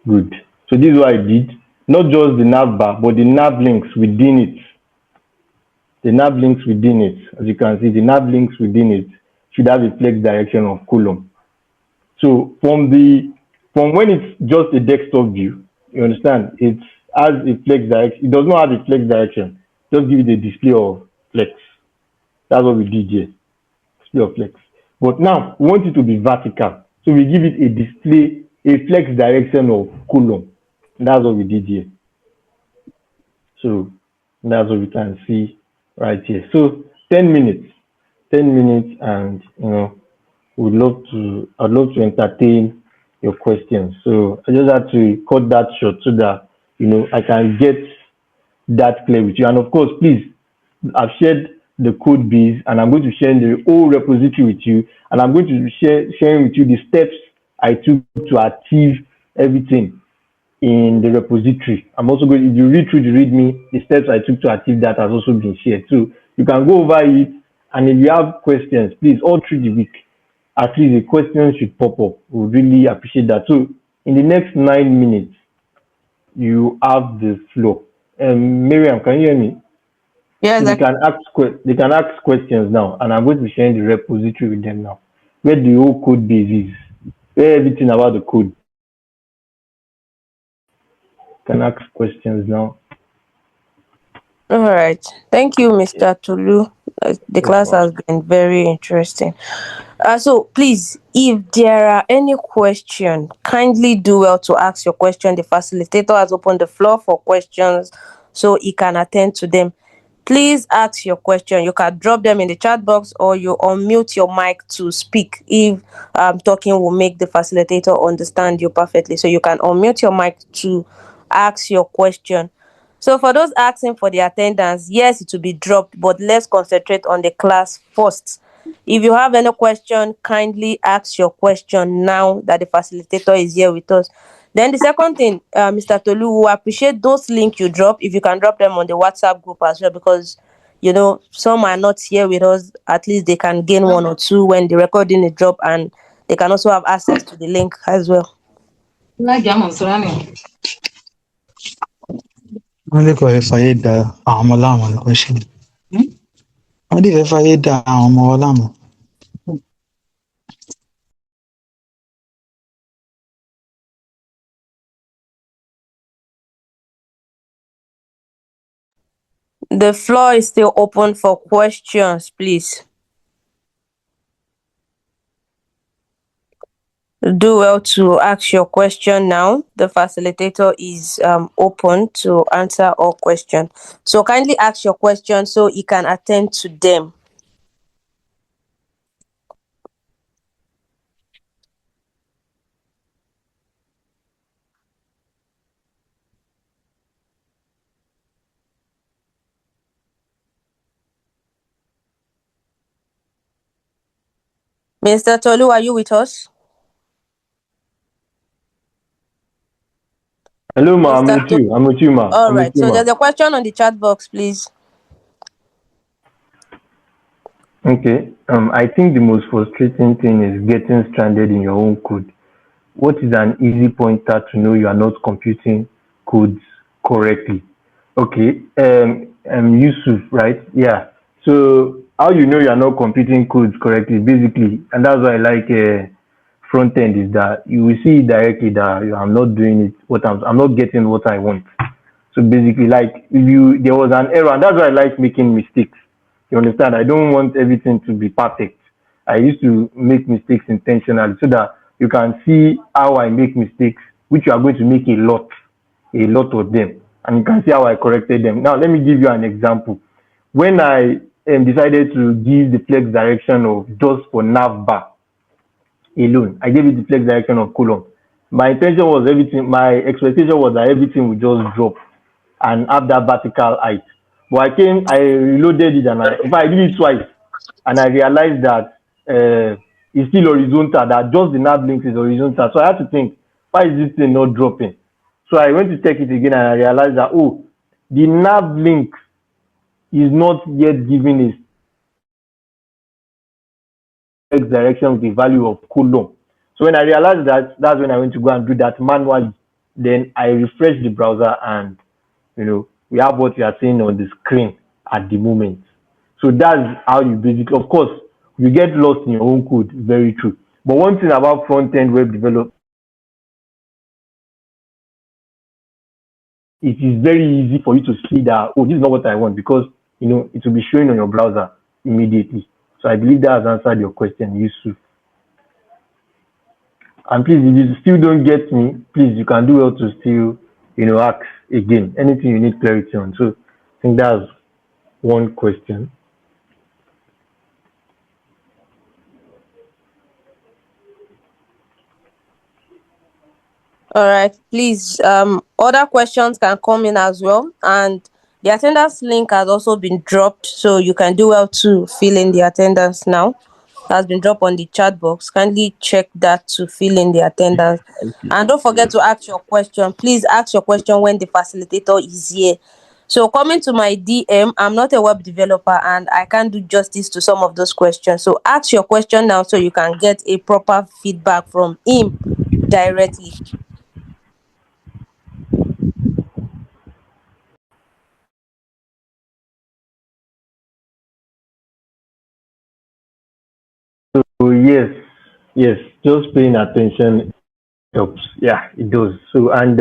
Good. So this is what I did. Not just the nav bar, but the nav links within it. The nav links within it. As you can see, the nav links within it should have a flex direction of column. So from when it's just a desktop view, you understand, it has a flex direction. It does not have a flex direction. Just give it a display of flex. That's what we did here. Display of flex. But now we want it to be vertical. So we give it a display, a flex direction of column. That's what we did here. So that's what we can see right here. So 10 minutes. 10 minutes, and I'd love to entertain your questions. So I just had to cut that short so that I can get that clear with you. And of course, please, I've shared the code base, and I'm going to share the whole repository with you, and I'm going to be sharing with you the steps I took to achieve everything in the repository. I'm also going, if you read through the README, the steps I took to achieve that has also been shared. So you can go over it, and if you have questions, please, all through the week, at least a question should pop up. We really appreciate that. So in the next 9 minutes, you have the floor. Miriam, can you hear me? Yes, So they can ask questions now, and I'm going to be sharing the repository with them now, where the whole code base is, where everything about the code. Can ask questions now. all right. Thank you, Mr. Tolu. The Yes, class ma'am. has been very interesting. So please, if there are any question, kindly do well to ask your question. The facilitator has opened the floor for questions, so he can attend to them. Please ask your question. You can drop them in the chat box, or you unmute your mic to speak if talking will make the facilitator understand you perfectly. So you can unmute your mic to ask your question. So for those asking for the attendance, yes, it will be dropped, but let's concentrate on the class first. If you have any question, kindly ask your question now that the facilitator is here with us. Then the second thing, Mr. Tolu, we appreciate those links you drop, if you can drop them on the WhatsApp group as well, because some are not here with us. At least they can gain one or two when the recording is dropped, and they can also have access to the link as well. wọ́n lè kọ́ ẹ fàyè da àwọn ọmọ láàmú ní question. wọ́n lè fẹ́ fàyè da àwọn ọmọ wọn láàmú. The floor is still open for questions, please. Do well to ask your question now. The facilitator is open to answer all questions. So kindly ask your question so he can attend to them. Mr. Tolu, are you with us? Hello, ma. I'm Mr. with you. I'm with you, ma. All I'm with right. you, So ma. there's a question on the chat box, please. Okay. I think the most frustrating thing is getting stranded in your own code. What is an easy pointer to know you are not computing codes correctly? Okay. Yusuf, right? Yeah. So how you know you are not computing codes correctly, basically, and that's why I like front end, is that you will see directly that I'm not doing it. I'm not getting what I want. So basically, like, if there was an error, and that's why I like making mistakes. You understand? I don't want everything to be perfect. I used to make mistakes intentionally so that you can see how I make mistakes, which you are going to make a lot of them, and you can see how I corrected them. Now, let me give you an example. When I decided to give the flex direction of just for nav bar alone, I gave it the flex direction of column. My intention was my expectation was that everything would just drop and have that vertical height. But I reloaded it, and I did it twice, and I realized that it's still horizontal, that just the nav links is horizontal. So I had to think, why is this thing not dropping? So I went to check it again, and I realized that, the nav link is not yet giving a X direction with the value of column. So when I realized that, that's when I went to go and do that manually. then I refresh the browser and we have what you are seeing on the screen at the moment. So that's how you basically, of course, you get lost in your own code, very true. But one thing about front end web development, it is very easy for you to see that, oh, this is not what I want, because it will be showing on your browser immediately. So I believe that has answered your question, Yusuf. And please, if you still don't get me, please, you can do well to still, ask again anything you need clarity on. So I think that's one question. All right, please. Other questions can come in as well, and the attendance link has also been dropped, so you can do well to fill in the attendance now. It has been dropped on the chat box. Kindly check that to fill in the attendance, and don't forget to ask your question. Please ask your question when the facilitator is here. So coming to my DM, I'm not a web developer and I can't do justice to some of those questions. So ask your question now so you can get a proper feedback from him directly. So yes, just paying attention helps. Yeah, it does. So and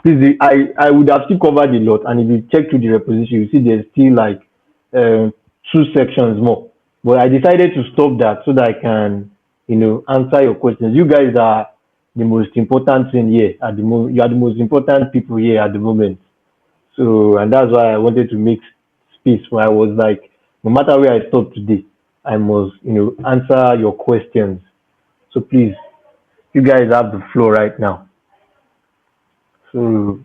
please, I would have still covered a lot, and if you check through the reposition, you see there's still like um, two sections more. But I decided to stop that so that I can, answer your questions. You guys are the most important thing here at the moment. You are the most important people here at the moment. So, and that's why I wanted to make space where I was like, no matter where I stop today, I must, answer your questions. So please, you guys have the floor right now. So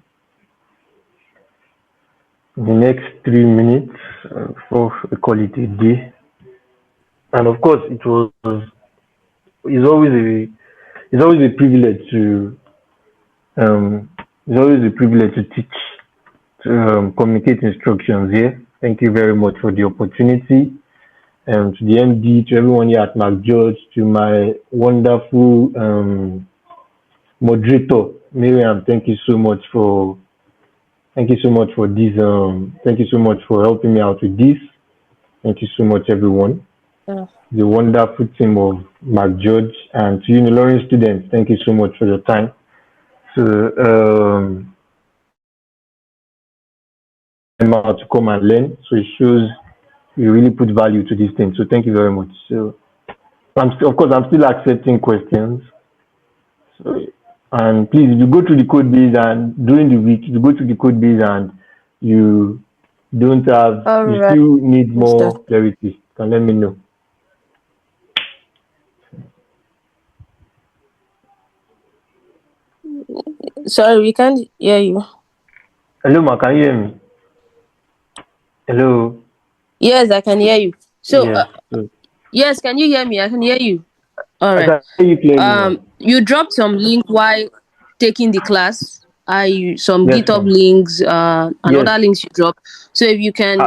the next 3 minutes before we call it a day. And of course, it's always a it's always a privilege to um, it's always a privilege to teach, to communicate instructions here. Thank you very much for the opportunity. To the MD, to everyone here at McGeorge, to my wonderful moderator, Miriam. Thank you so much for this. Thank you so much for helping me out with this. Thank you so much, everyone. Yeah. The wonderful team of McGeorge, and to Lawrence students, thank you so much for your time. So how to come and learn. So it shows you really put value to this thing. So thank you very much. So of course, I'm still accepting questions. So, and please, if you go through the code base and during the week, you go through the code base and you don't have, All you right. still need more clarity, you can let me know. Sorry, we can't hear you. Hello, ma, can you hear me? Hello. Yes, I can hear you. So, Yes. yes, can you hear me? I can hear you. All I right. can hear you clearly now. You dropped some link while taking the class. Some Yes, GitHub ma'am. links, and Yes. other links you dropped. So if you can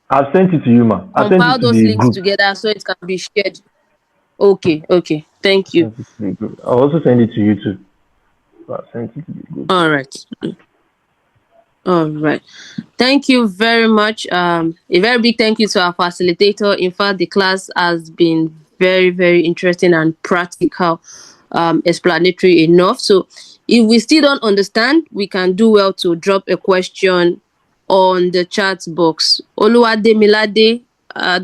I've sent it to you, ma. I've sent compile it to those the links group. together so it can be shared. Okay. Thank you. Sent it to the group. I'll also send it to you too. I've sent it to the group. All right. Thank you very much. A very big thank you to our facilitator. In fact, the class has been very, very interesting and practical, explanatory enough. So if we still don't understand, we can do well to drop a question on the chat box. Oluwade Milade,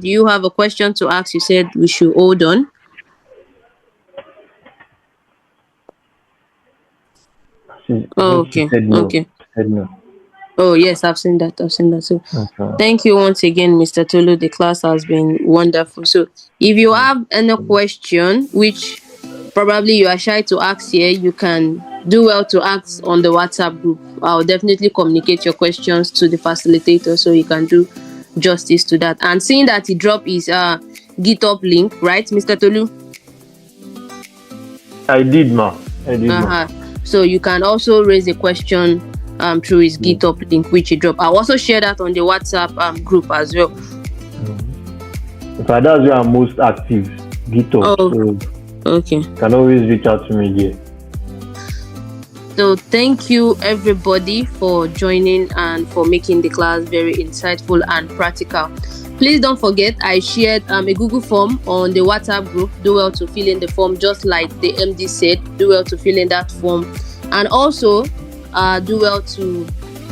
do you have a question to ask? You said we should hold on. I think she said no. Okay. She said no. Oh, yes, I've seen that. So Okay. thank you once again, Mr. Tolu. The class has been wonderful. So if you have any question, which probably you are shy to ask here, you can do well to ask on the WhatsApp group. I'll definitely communicate your questions to the facilitator so he can do justice to that. And seeing that he dropped his GitHub link, right, Mr. Tolu? I did, ma. So you can also raise a question through his GitHub link, which he dropped. I'll also share that on the WhatsApp group as well. In fact, that's where I'm most active, GitHub. Oh, so okay. you can always reach out to me there. So thank you everybody for joining and for making the class very insightful and practical. Please don't forget, I shared a Google form on the WhatsApp group. Do well to fill in the form, just like the MD said. Do well to fill in that form. And also, do well to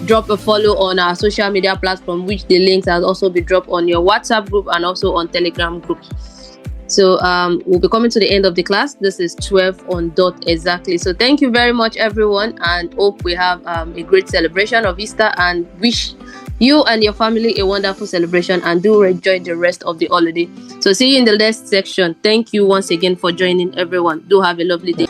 drop a follow on our social media platform, which the links has also been dropped on your WhatsApp group and also on Telegram group. So we'll be coming to the end of the class. This is 12 on dot exactly. So thank you very much, everyone, and hope we have a great celebration of Easter, and wish you and your family a wonderful celebration, and do enjoy the rest of the holiday. So see you in the next section. Thank you once again for joining, everyone. Do have a lovely day.